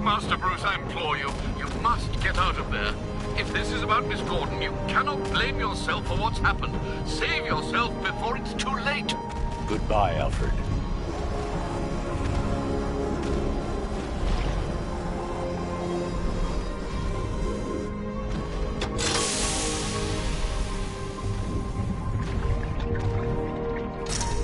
Master Bruce, I implore you, you must get out of there. If this is about Miss Gordon, you cannot blame yourself for what's happened. Save yourself before it's too late. Goodbye, Alfred.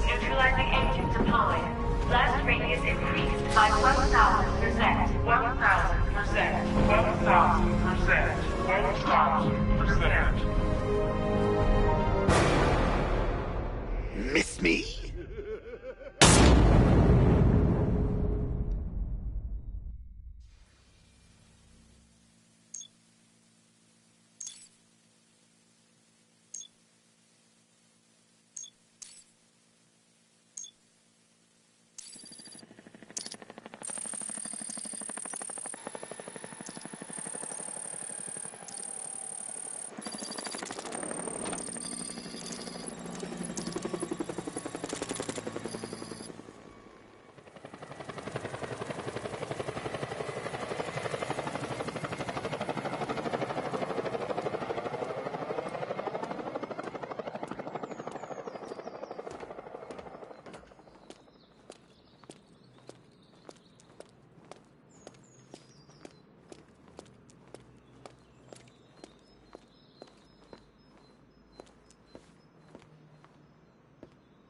Neutralizing agent deployed. Blast radius increased by 1,000%. 1,000%. 1,000%. 1,000%. Miss me?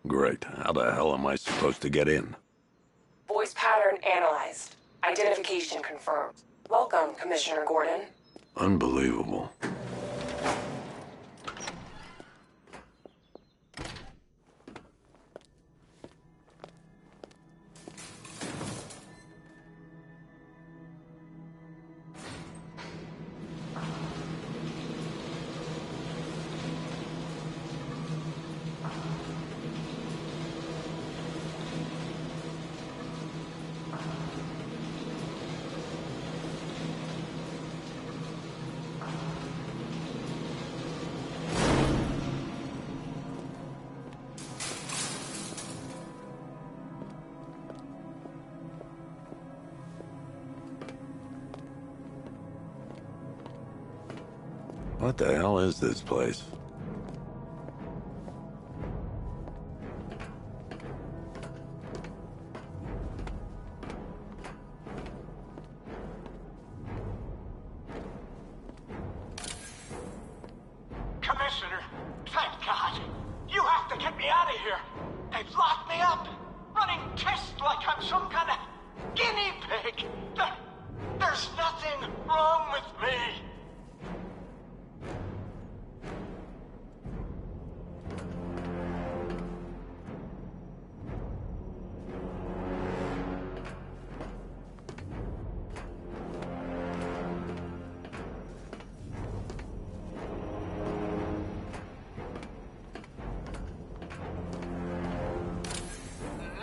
Great. How the hell am I supposed to get in? Voice pattern analyzed. Identification confirmed. Welcome, Commissioner Gordon. Unbelievable. What the hell is this place? Commissioner, thank God. You have to get me out of here. They've locked me up, running tests like I'm some kind of guinea pig. There's nothing wrong with me.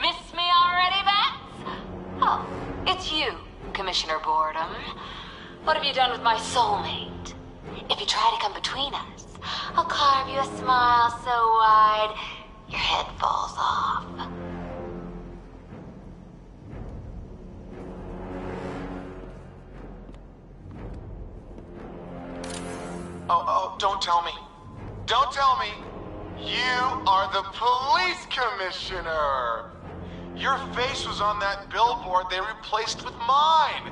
Miss me already, Bat? Commissioner Boredom. What have you done with my soulmate? If you try to come between us, I'll carve you a smile so wide, your head falls off. Oh, don't tell me. Don't tell me. You are the police commissioner. Your face was on that billboard they replaced with mine.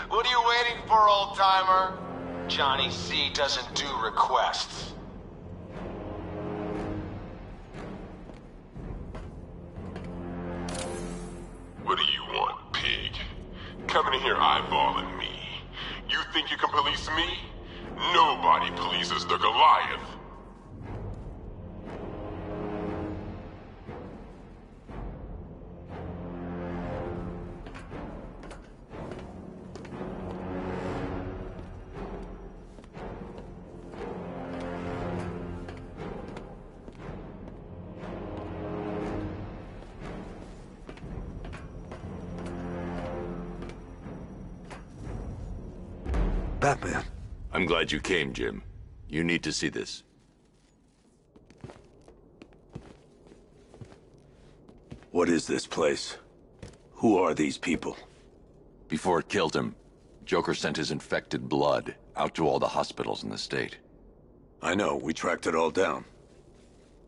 What are you waiting for, old-timer? Johnny C doesn't do requests. What do you want, pig? Coming in here eyeballing me. You think you can police me? Nobody polices the Goliath. Batman. I'm glad you came, Jim. You need to see this. What is this place? Who are these people? Before it killed him, Joker sent his infected blood out to all the hospitals in the state. I know, we tracked it all down.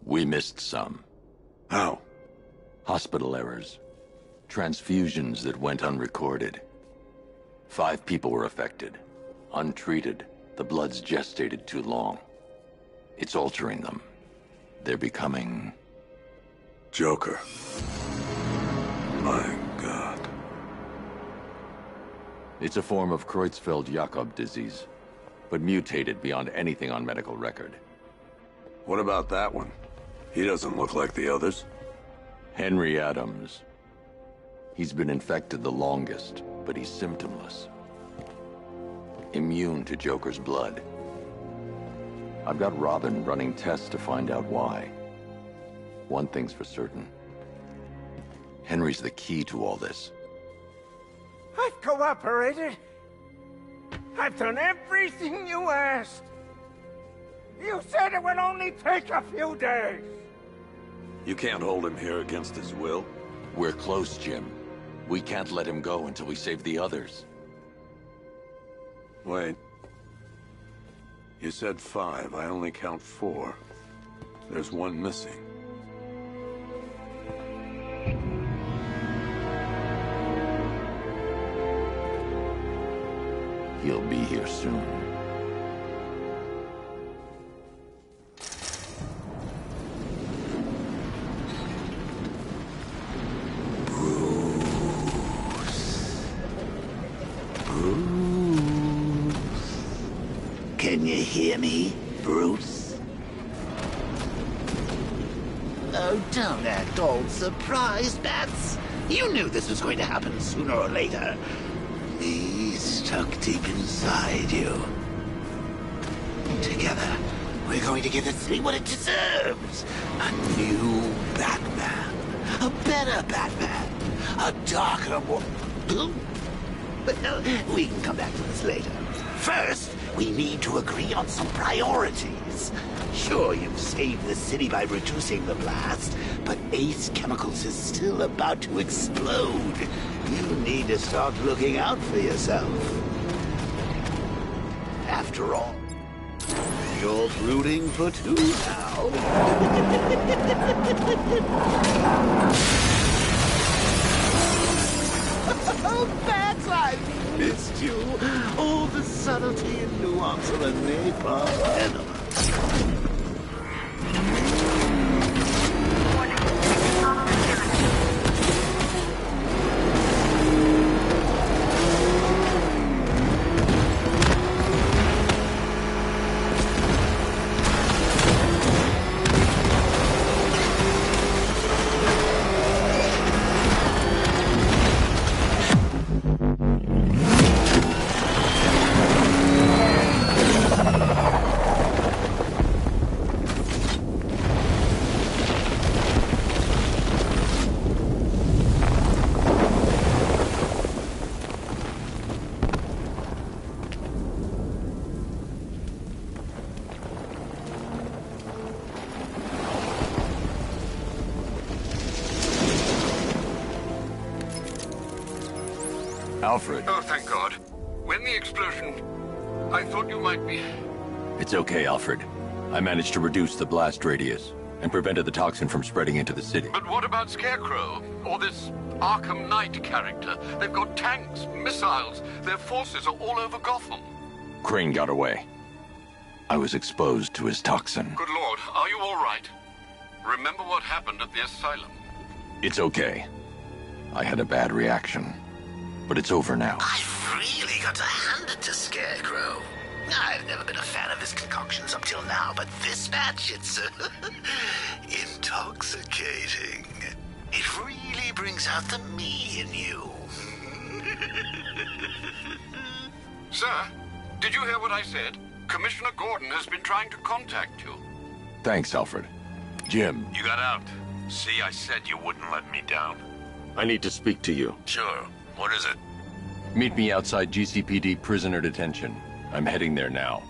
We missed some. How? Hospital errors. Transfusions that went unrecorded. 5 people were affected. Untreated, the blood's gestated too long. It's altering them. They're becoming... Joker. My God. It's a form of Creutzfeldt-Jakob disease, but mutated beyond anything on medical record. What about that one? He doesn't look like the others. Henry Adams. He's been infected the longest, but he's symptomless. Immune to Joker's blood. I've got Robin running tests to find out why. One thing's for certain. Henry's the key to all this. I've cooperated. I've done everything you asked. You said it would only take a few days. You can't hold him here against his will? We're close, Jim. We can't let him go until we save the others. Wait. You said 5. I only count 4. There's one missing. He'll be here soon. Can you hear me, Bruce? Oh, don't act all surprised, Bats. You knew this was going to happen sooner or later. Me stuck deep inside you. Together, we're going to give the city what it deserves. A new Batman. A better Batman. A darker one. But we can come back to this later. First, we need to agree on some priorities. Sure, you've saved the city by reducing the blast, but Ace Chemicals is still about to explode. You need to start looking out for yourself. After all, you're brooding for 2 now. Oh, Bats, I missed you. All the subtlety and nuance of a napalm enema. Alfred. Oh, thank God. When the explosion... I thought you might be... It's okay, Alfred. I managed to reduce the blast radius and prevented the toxin from spreading into the city. But what about Scarecrow? Or this Arkham Knight character? They've got tanks, missiles. Their forces are all over Gotham. Crane got away. I was exposed to his toxin. Good Lord, are you all right? Remember what happened at the asylum? It's okay. I had a bad reaction. But it's over now. I've really got to hand it to Scarecrow. I've never been a fan of his concoctions up till now, but this match, it's intoxicating. It really brings out the me in you. Sir, did you hear what I said? Commissioner Gordon has been trying to contact you. Thanks, Alfred. Jim. You got out. See, I said you wouldn't let me down. I need to speak to you. Sure. What is it? Meet me outside GCPD prisoner detention. I'm heading there now.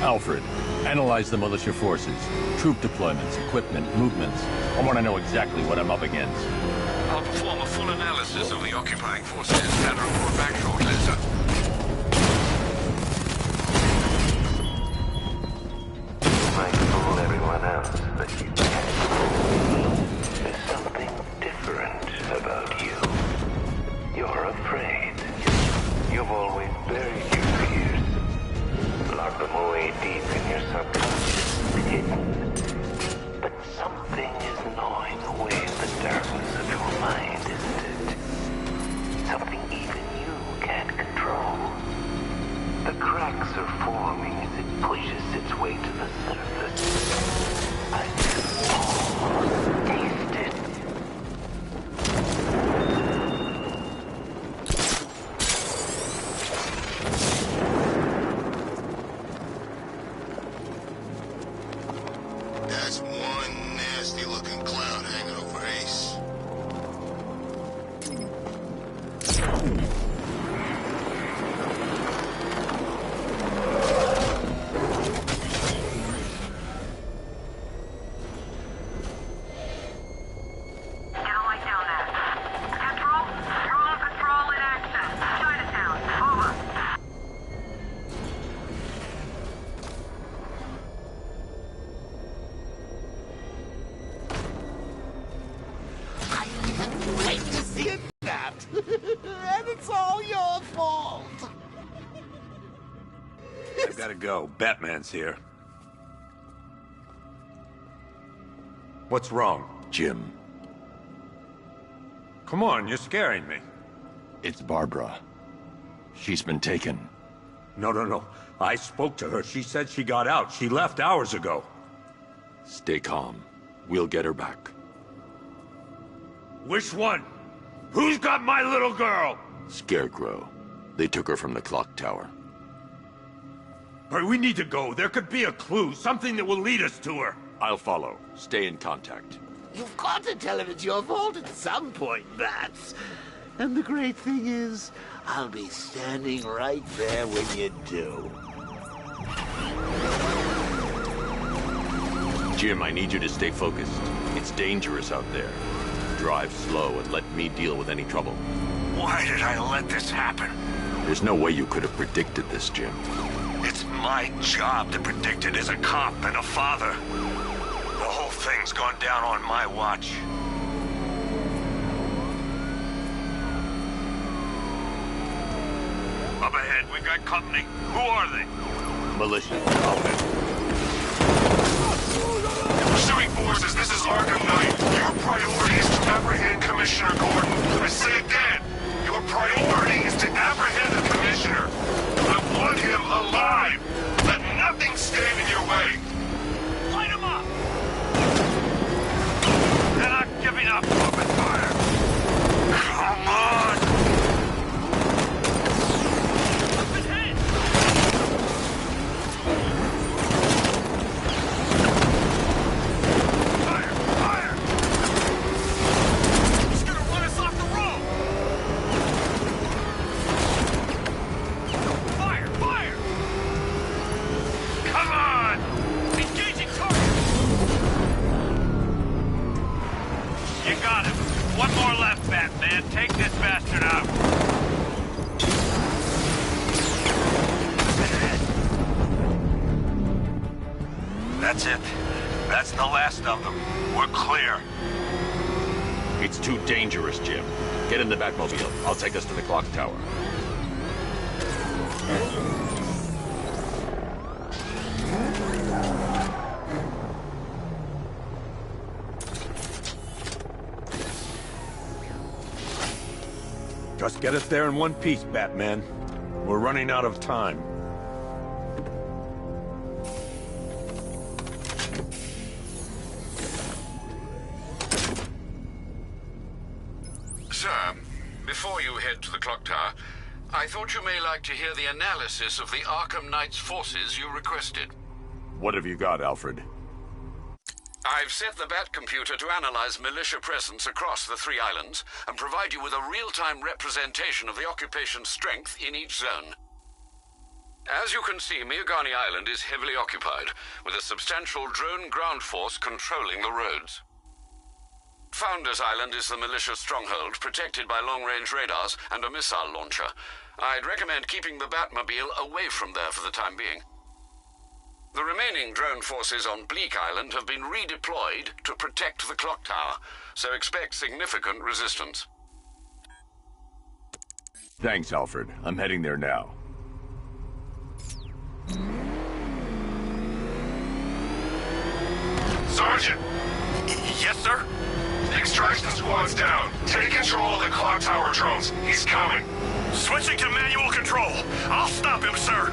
Alfred, analyze the militia forces, troop deployments, equipment, movements. I want to know exactly what I'm up against. I'll perform a full analysis of the occupying forces and report back shortly, sir. Might fool everyone else, but you can't fool me. There's something different about you. You're afraid. You've always buried your fears. Locked them away deep in your subconscious, hidden. But something is gnawing away at the darkness of your mind, isn't it? Something even you can't control. The cracks are forming as it pushes its way to the surface. I can almost taste it. That's one nasty-looking cloud hanging over Ace. Wait to see it, that. And it's all your fault. I've gotta go. Batman's here. What's wrong? Jim. Come on, you're scaring me. It's Barbara. She's been taken. No. I spoke to her. She said she got out. She left hours ago. Stay calm. We'll get her back. Which one? Who's got my little girl? Scarecrow. They took her from the clock tower. All right, we need to go. There could be a clue, something that will lead us to her. I'll follow. Stay in contact. You've got to tell him it's your fault at some point, Bats. And the great thing is, I'll be standing right there when you do. Jim, I need you to stay focused. It's dangerous out there. Drive slow and let me deal with any trouble. Why did I let this happen? There's no way you could have predicted this, Jim. It's my job to predict it as a cop and a father. The whole thing's gone down on my watch. Up ahead, we got company. Who are they? Militia. Pursuing forces, this is Arkham Knight. Your priority is to apprehend Commissioner Gordon. I say again, your priority is to apprehend the Commissioner. I want him alive. Let nothing stand in your way. Light him up! They're not giving up. Open fire! Come on! Up ahead! You got him. One more left, Batman. Take this bastard out. That's it. That's the last of them. We're clear. It's too dangerous, Jim. Get in the Batmobile. I'll take us to the clock tower. Just get us there in one piece, Batman. We're running out of time. Sir, before you head to the clock tower, I thought you may like to hear the analysis of the Arkham Knight's forces you requested. What have you got, Alfred? I've set the Bat computer to analyze militia presence across the 3 islands and provide you with a real-time representation of the occupation's strength in each zone. As you can see, Miagani Island is heavily occupied, with a substantial drone ground force controlling the roads. Founders Island is the militia stronghold, protected by long-range radars and a missile launcher. I'd recommend keeping the Batmobile away from there for the time being. The remaining drone forces on Bleak Island have been redeployed to protect the clock tower, so expect significant resistance. Thanks, Alfred. I'm heading there now. Sergeant! Yes, sir? Extraction squad's down. Take control of the clock tower drones. He's coming. Switching to manual control. I'll stop him, sir.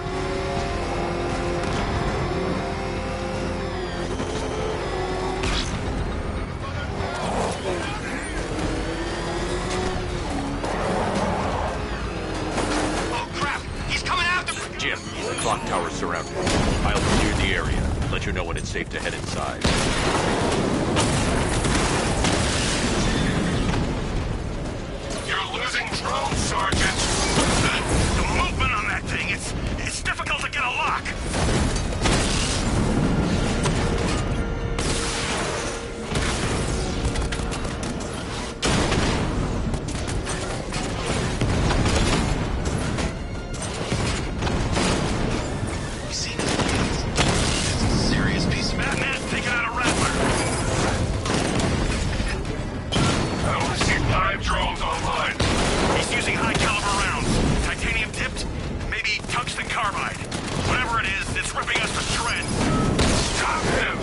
Oh, crap! He's coming after me! Jim, the clock tower's surrounded. I'll clear the area. Let you know when it's safe to head inside. You're losing drones, Sergeant! The movement on that thing, it's difficult to get a lock. You seen his wheels? It's a serious piece of... Batman's taking out a rattler. I only see 5 drones online. He's using high-caliber rounds. Titanium tipped, maybe tungsten carbide. Whatever it is, it's ripping us to shreds. Stop him!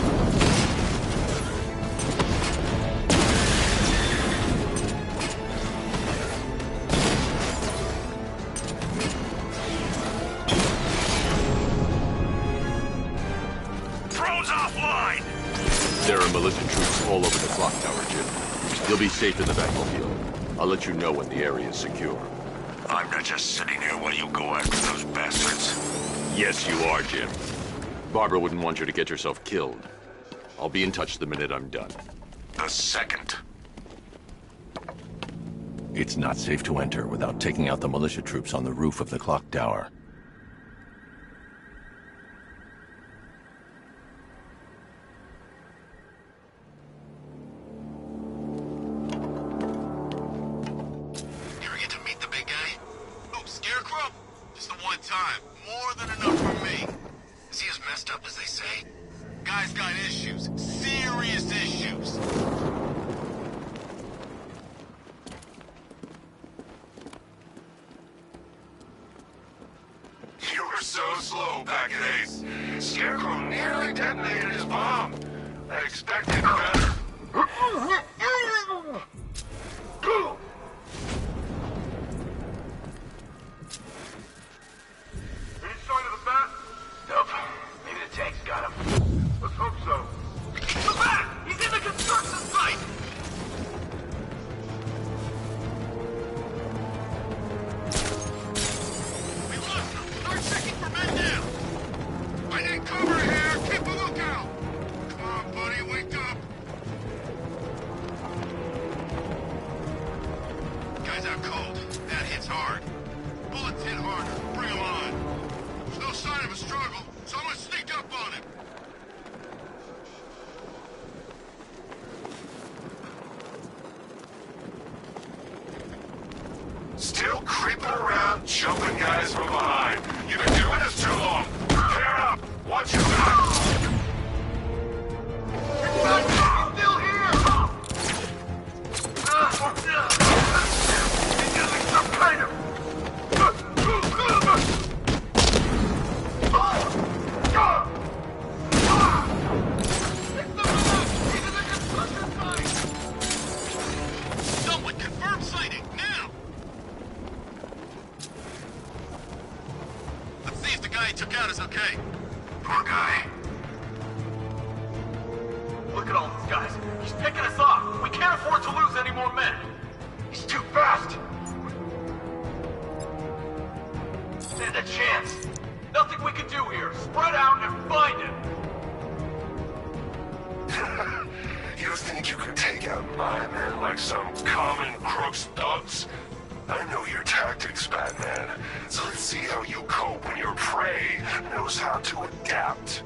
Drone's offline! There are militia troops all over the clock tower, Jim. You'll be safe in the Batmobile. I'll let you know when the area is secure. I'm not just sitting here while you go after those bastards. Yes, you are, Jim. Barbara wouldn't want you to get yourself killed. I'll be in touch the minute I'm done. The second. It's not safe to enter without taking out the militia troops on the roof of the clock tower. You ever get to meet the big guy? Oh, Scarecrow? Just the one time. More than enough for me. Is he as messed up as they say? Guy's got issues. Serious issues. You were so slow, Packet Ace. Scarecrow nearly detonated his bomb. I expected better. Any sign of the bat? Nope. Maybe the tank's got him. Let's hope so. The bat! He's in the construction site! We lost him! Start checking for men down! I need cover here! Keep a lookout! Come on, buddy, wake up! Guy's out cold. That hits hard. Bullets hit harder. Bring him on. There's no sign of a struggle, so I'm gonna sneak up on him. jumping guys from behind. You've been doing this too long. Pair up. Watch your back. Still here! He's using some kind of... Someone confirm sighting, now! Let's see if the guy he took out is okay. Poor guy. Look at all these guys. He's picking us off. We can't afford to lose any more men. He's too fast. Stand a chance. Nothing we can do here. Spread out and find him. You think you could take out my men like some common crooks thugs? I know your tactics, Batman. So let's see how you cope when your prey knows how to adapt.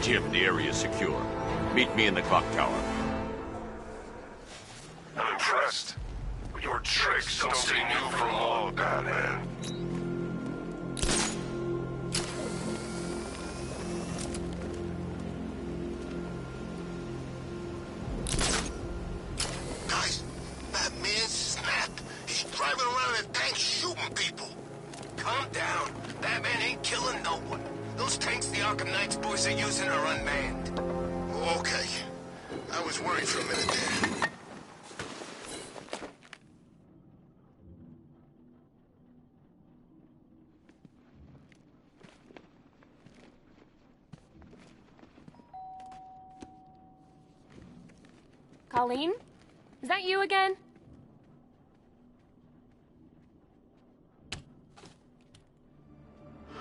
Jim, the area is secure. Meet me in the clock tower. I'm impressed. But your tricks don't stay new for long, Batman. Guys, Batman snapped. He's driving around in tanks shooting people. Calm down. Batman ain't killing no one. Those tanks the Arkham Knight's boys are using are unmanned. Okay. I was worried for a minute there. Colleen? Is that you again?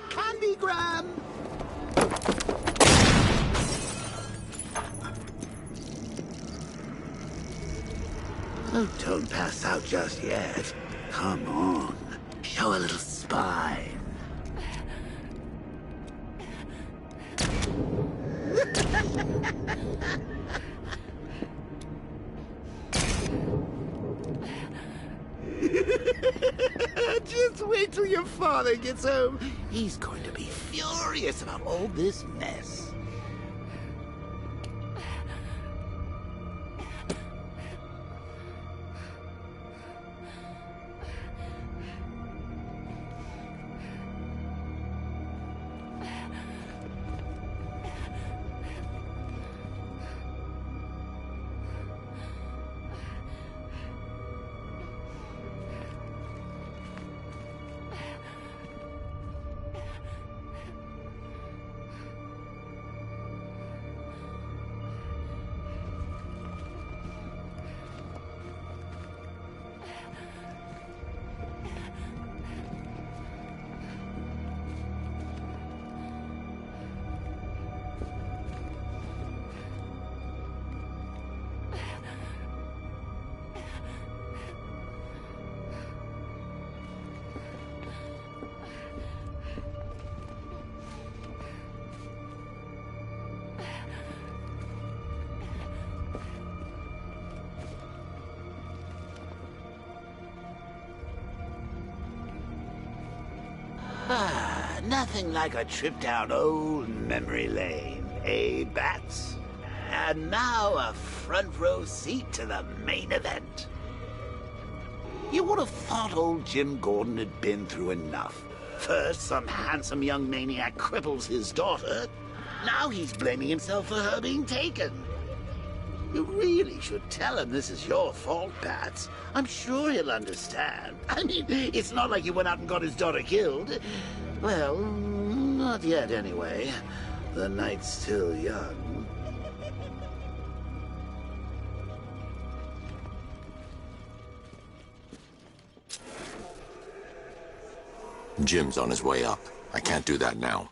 Candygram! Oh, don't pass out just yet. Come on. Show a little spine. Just wait till your father gets home. He's going to be furious about all this mess. Nothing like a trip down old memory lane, eh, Bats? And now a front row seat to the main event. You would have thought old Jim Gordon had been through enough. First, some handsome young maniac cripples his daughter. Now he's blaming himself for her being taken. You really should tell him this is your fault, Bats. I'm sure he'll understand. I mean, it's not like you went out and got his daughter killed. Well, not yet anyway. The night's still young. Jim's on his way up. I can't do that now.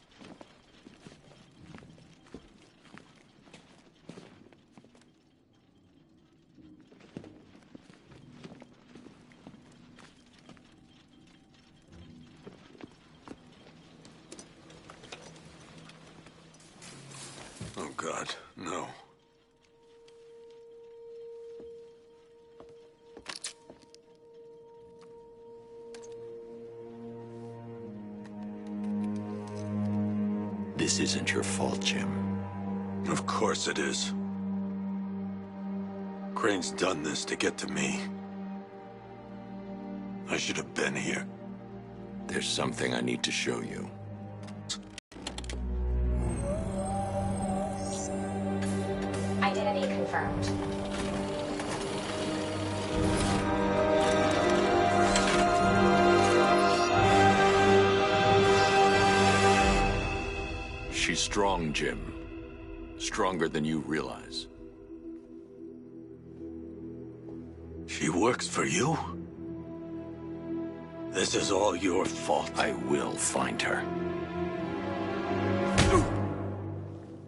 Oh, God, no. This isn't your fault, Jim. Of course it is. Crane's done this to get to me. I should have been here. There's something I need to show you. Identity confirmed. She's strong, Jim. Stronger than you realize. She works for you? This is all your fault. I will find her.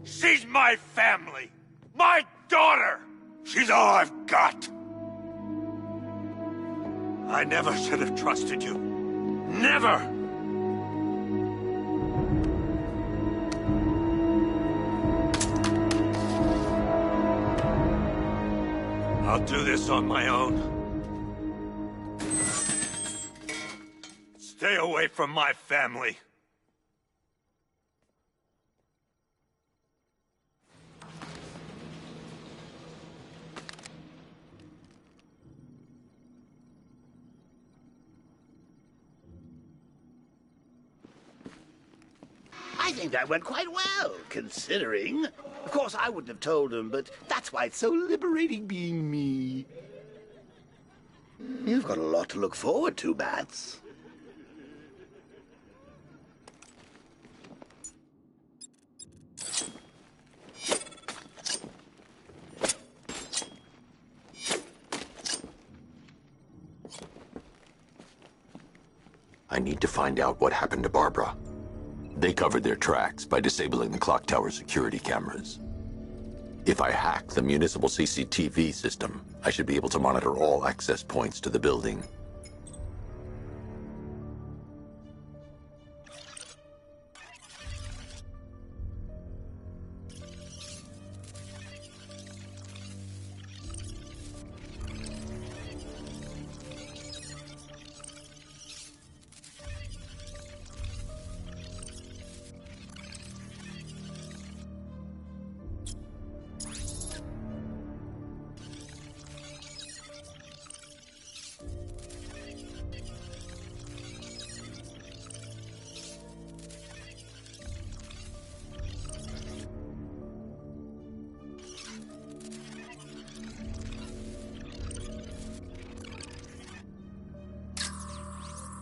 She's my family! My daughter! She's all I've got! I never should have trusted you. Never! I'll do this on my own. Stay away from my family. I think that went quite well, considering. Of course, I wouldn't have told him, but that's why it's so liberating being me. You've got a lot to look forward to, Bats. I need to find out what happened to Barbara. They covered their tracks by disabling the clock tower security cameras. If I hack the municipal CCTV system, I should be able to monitor all access points to the building.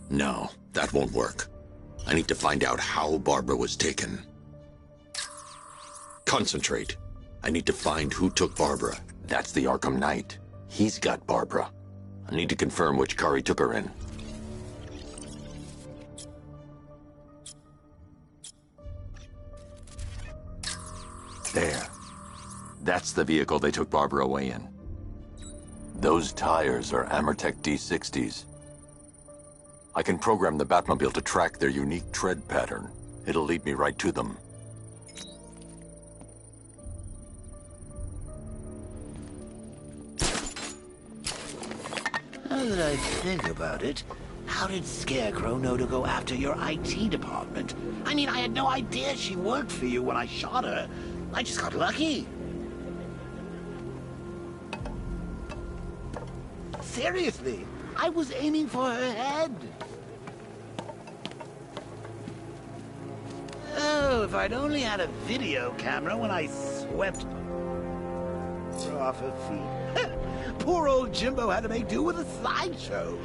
No, that won't work. I need to find out how Barbara was taken. Concentrate. I need to find who took Barbara. That's the Arkham Knight. He's got Barbara. I need to confirm which car he took her in. There. That's the vehicle they took Barbara away in. Those tires are Amertech D60s. I can program the Batmobile to track their unique tread pattern. It'll lead me right to them. Now that I think about it, how did Scarecrow know to go after your IT department? I mean, I had no idea she worked for you when I shot her. I just got lucky. Seriously, I was aiming for her head. Oh, if I'd only had a video camera when I swept... throw off her feet. Poor old Jimbo had to make do with a slideshow.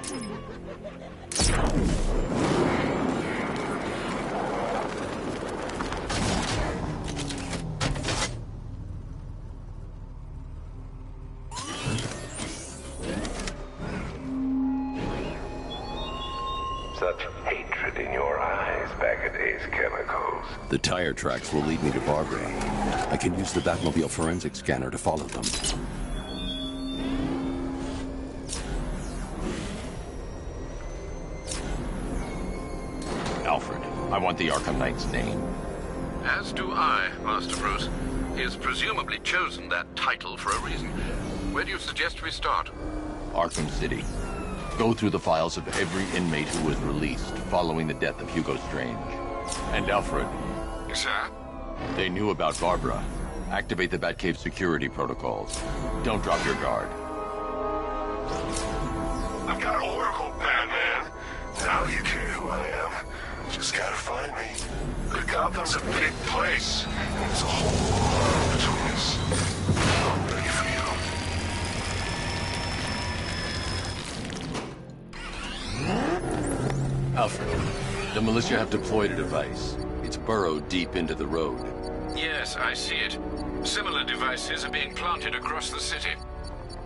Such hatred in your eyes, Bag of Days chemicals. The tire tracks will lead me to Barbara. I can use the Batmobile forensic scanner to follow them. Alfred, I want the Arkham Knight's name. As do I, Master Bruce. He has presumably chosen that title for a reason. Where do you suggest we start? Arkham City. Go through the files of every inmate who was released following the death of Hugo Strange. And Alfred. Yes, sir? They knew about Barbara. Activate the Batcave security protocols. Don't drop your guard. I've got Oracle, Batman. Now you care who I am. Just gotta find me. But Gotham's a big place, and there's a whole lot between us. I'm ready for you. Alfred, the militia have deployed a device. It's burrowed deep into the road. Yes, I see it. Similar devices are being planted across the city.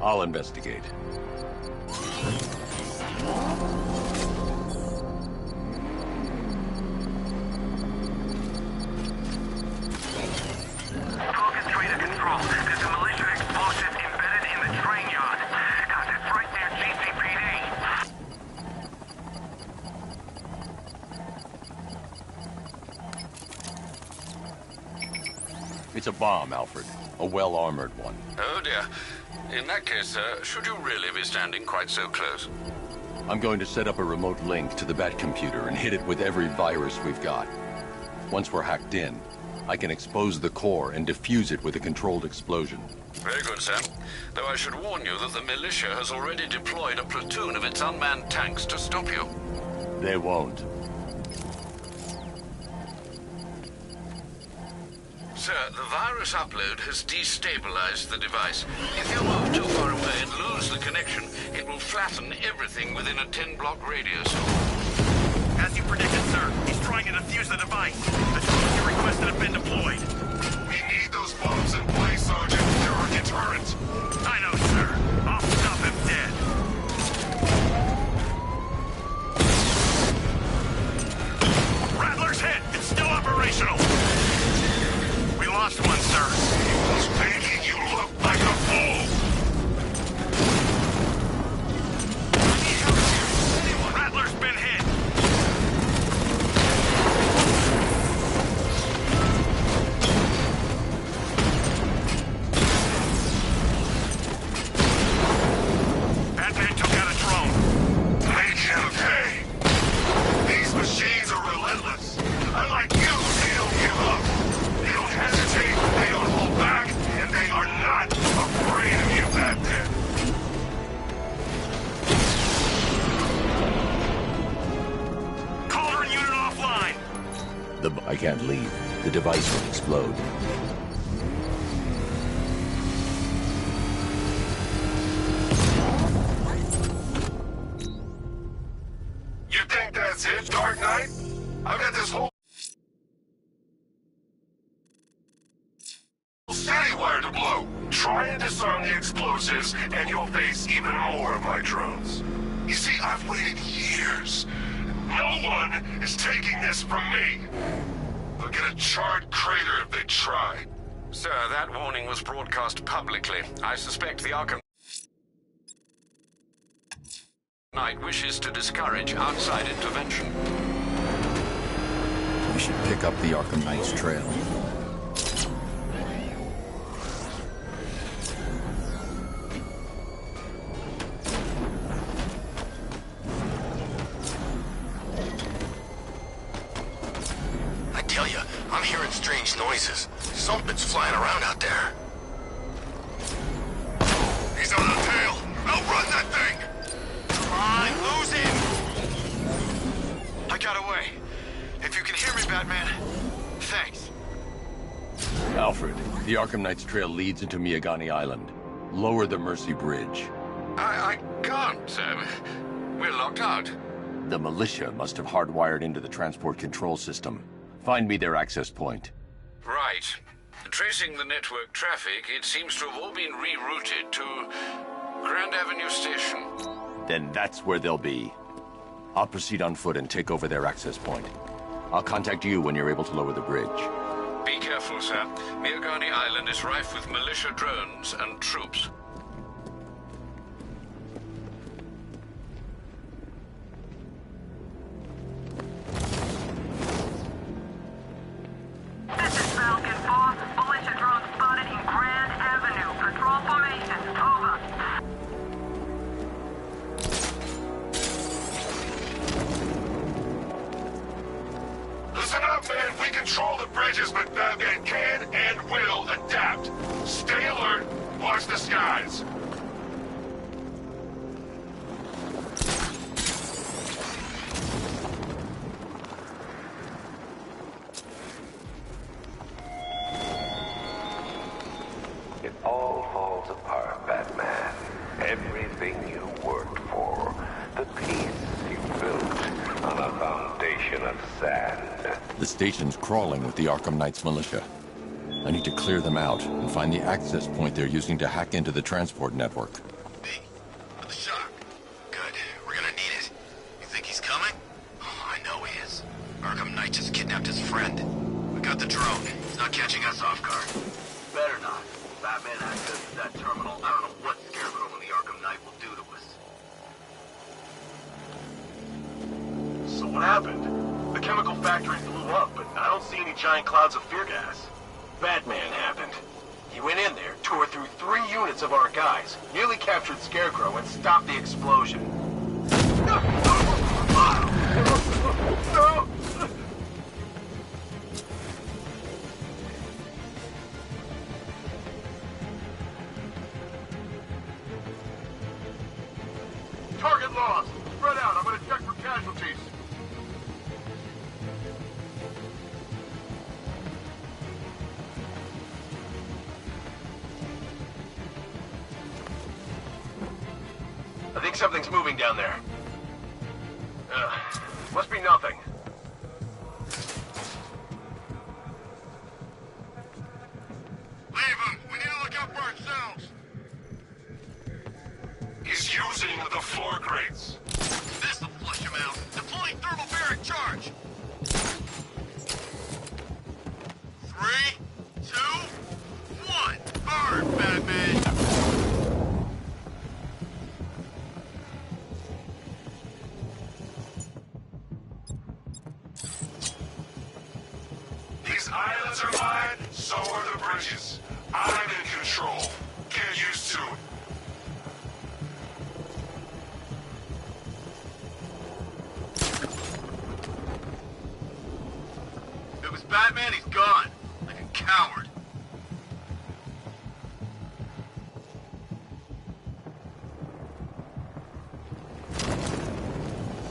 I'll investigate. Focus trader control. There's a militia explosive embedded in the train yard. God, it's right near GCPD. It's a bomb, Alfred. A well-armored one. Oh dear. In that case, sir, should you really be standing quite so close? I'm going to set up a remote link to the Bat computer and hit it with every virus we've got. Once we're hacked in, I can expose the core and defuse it with a controlled explosion. Very good, sir. Though I should warn you that the militia has already deployed a platoon of its unmanned tanks to stop you. They won't. Sir, the virus upload has destabilized the device. If you move too far away and lose the connection, it will flatten everything within a 10-block radius. As you predicted, sir, he's trying to defuse the device. The drones you requested have been deployed. We need those bombs in place, Sergeant. They're our deterrent. I know, sir. I'll stop him dead. Rattler's hit. It's still operational. We lost one, sir. He was making you look like a fool. Rattler's been hit. Batman took out a drone. Make him pay. These machines are relentless. Unlike you, they don't give up. They don't hesitate, they don't hold back, and they are not afraid of you, Batman. Cauldron unit offline. I can't leave. The device will explode. You think that's it, Dark Knight? I've got this whole city wire to blow. Try and disarm the explosives, and you'll face even more of my drones. You see, I've waited years. No one is taking this from me. They'll get a charred crater if they try. Sir, that warning was broadcast publicly. I suspect the Arkham Knight wishes to discourage outside intervention. We should pick up the Arkham Knight's trail. I tell you, I'm hearing strange noises. Something's flying around out there. He's on the tail! Outrun that thing! Come on, lose him! I got away. If you can hear me, Batman, thanks. Alfred, the Arkham Knight's trail leads into Miagani Island. Lower the Mercy Bridge. I can't, sir. We're locked out. The militia must have hardwired into the transport control system. Find me their access point. Right. Tracing the network traffic, it seems to have all been rerouted to Grand Avenue Station. Then that's where they'll be. I'll proceed on foot and take over their access point. I'll contact you when you're able to lower the bridge. Be careful, sir. Miagani Island is rife with militia drones and troops. This is Falcon, boss. Militia drone spotted in Grand Avenue. Patrol formation. Over. Listen up, man. We control the bridges, but Batman can and will adapt. Stay alert. Watch the skies. It all falls apart, Batman. Everything you worked for. The peace you built on a foundation of sand. The station's crawling with the Arkham Knight's militia. I need to clear them out and find the access point they're using to hack into the transport network. For the shock. Good. We're gonna need it. You think he's coming? Oh, I know he is. Arkham Knight just kidnapped his friend. We got the drone. He's not catching us off guard. Better not. Batman accesses that terminal. I don't know what Scarecrow and the Arkham Knight will do to us. So what happened? The chemical factory blew up, but I don't see any giant clouds of fear gas. Batman happened. He went in there, tore through 3 units of our guys, nearly captured Scarecrow, and stopped the explosion. No! Target lost. Spread out. I'm gonna check for casualties. I think something's moving down there. Must be nothing. Leave him. We need to look out for ourselves. He's using the floor crates. This'll flush him out. Deploying thermobaric charge. 3, 2, 1. Burn, Batman. These islands are mine, so are the bridges. I'm in control. Get used to it. If it was Batman, he's gone. Like a coward.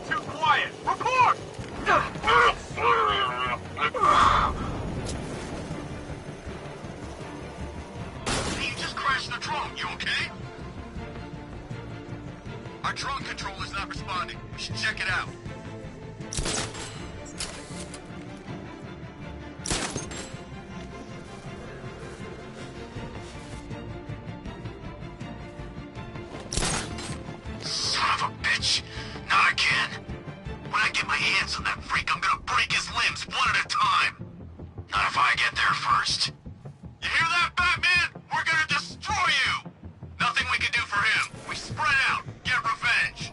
Too quiet! Report! Hey, you just crashed the drone. You okay? Our drone controller's not responding. We should check it out. Son of a bitch. Not again. When I get my hands on that freak, I'm gonna break his limbs one at a time. Not if I get there first. You hear that, Batman? We're gonna destroy you! Nothing we can do for him. We spread out, get revenge.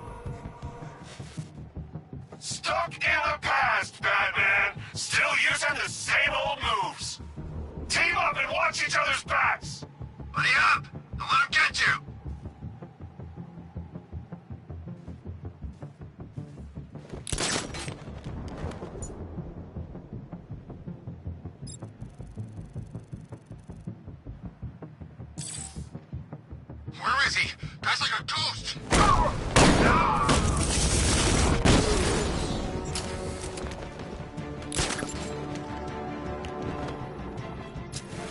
Stuck in the past, Batman. Still using the same old moves. Team up and watch each other's backs. Buddy up! Don't let him get you! Where is he? Guy's like a ghost!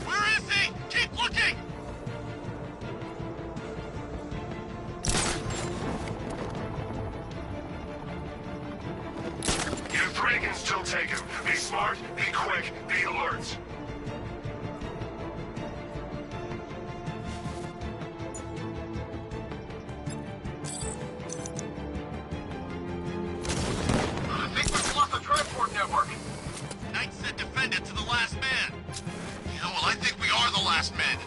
Where until taken. Be smart, be quick, be alert. I think we've lost the transport network. Knight said defend it to the last man. Yeah, well, I think we are the last men.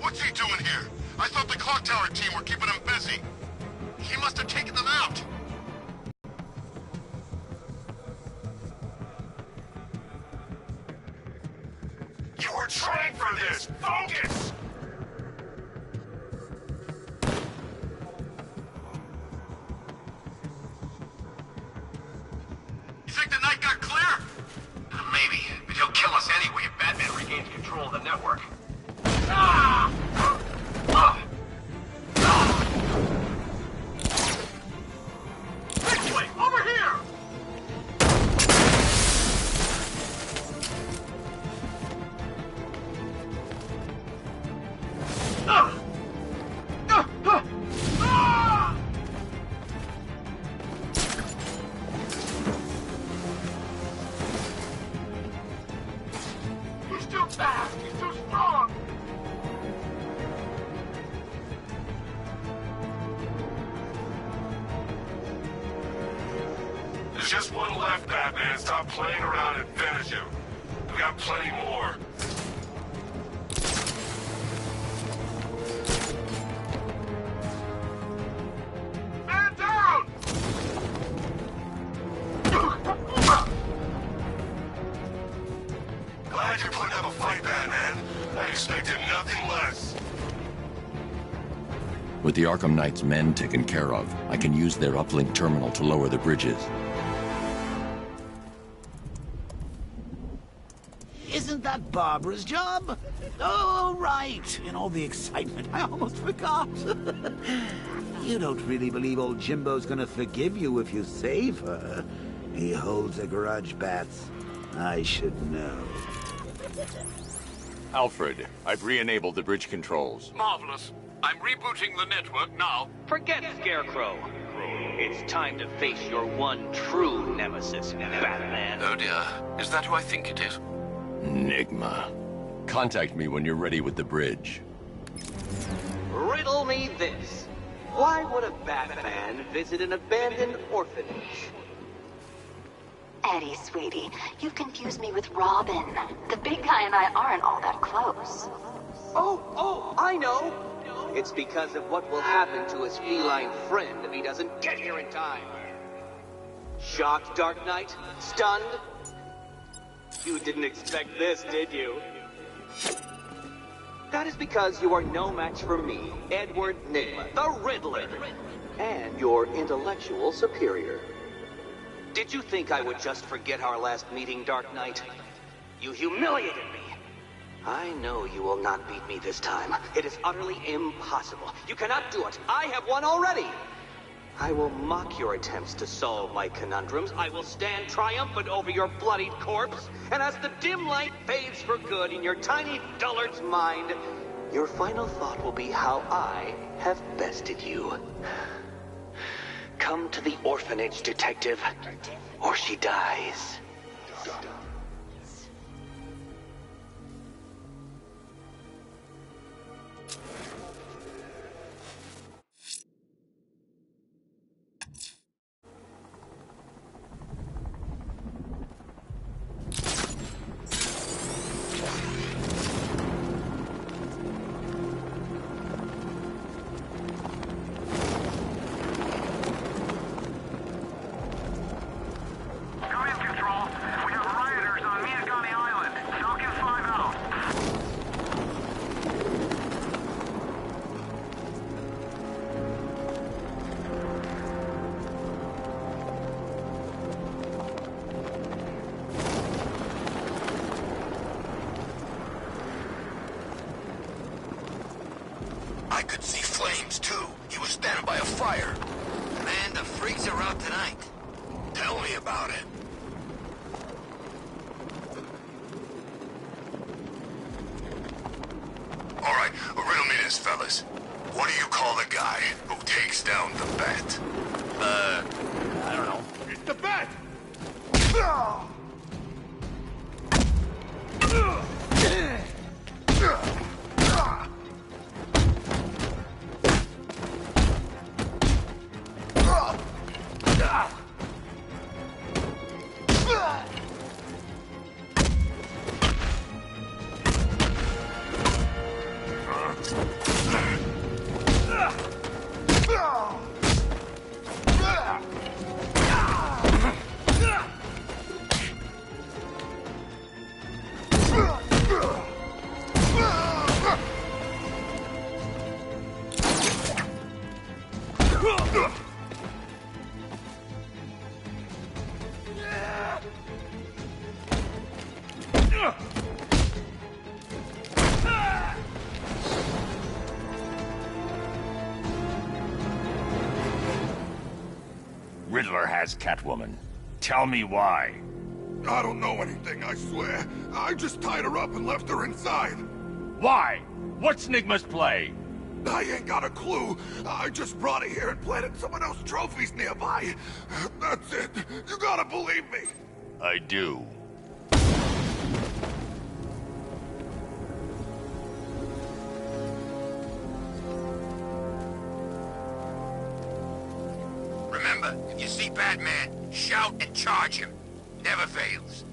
What's he doing here? I thought the clock tower team were keeping him busy. He must have taken them out. You were trained for this! Focus! You think the night got clear? Maybe, but he'll kill us anyway if Batman regains control of the network. Ah! This way! Over here! He's too fast! He's too strong! There's just one left, Batman. Stop playing around and finish him. We got plenty more. Man down! Glad you're putting up a fight, Batman. I expected nothing less. With the Arkham Knight's men taken care of, I can use their uplink terminal to lower the bridges. Isn't that Barbara's job? Oh, right. In all the excitement, I almost forgot. You don't really believe old Jimbo's gonna forgive you if you save her. He holds a grudge, Bats. I should know. Alfred, I've re-enabled the bridge controls. Marvelous. I'm rebooting the network now. Forget Scarecrow. It's time to face your one true nemesis, Batman. Oh dear. Is that who I think it is? Enigma. Contact me when you're ready with the bridge. Riddle me this. Why would a Batman visit an abandoned orphanage? Eddie, sweetie, you've confused me with Robin. The big guy and I aren't all that close. Oh, I know. It's because of what will happen to his feline friend if he doesn't get here in time. Shocked, Dark Knight? Stunned? You didn't expect this, did you? That is because you are no match for me, Edward Nigma, the Riddler, and your intellectual superior. Did you think I would just forget our last meeting, Dark Knight? You humiliated me. I know you will not beat me this time. It is utterly impossible. You cannot do it. I have won already. I will mock your attempts to solve my conundrums. I will stand triumphant over your bloodied corpse. And as the dim light fades for good in your tiny dullard's mind, your final thought will be how I have bested you. Come to the orphanage, detective, or she dies. I could see flames, too. He was standing by a fire. Man, the freaks are out tonight. Tell me about it. answers, fellas. What do you call the guy who takes down the Bat? I don't know. It's the Bat! Riddler has Catwoman. Tell me why. I don't know anything, I swear. I just tied her up and left her inside. Why? What's Nigma's play? I ain't got a clue. I just brought her here and planted someone else's trophies nearby. That's it. You gotta believe me. I do. Remember, if you see Batman, shout and charge him. Never fails.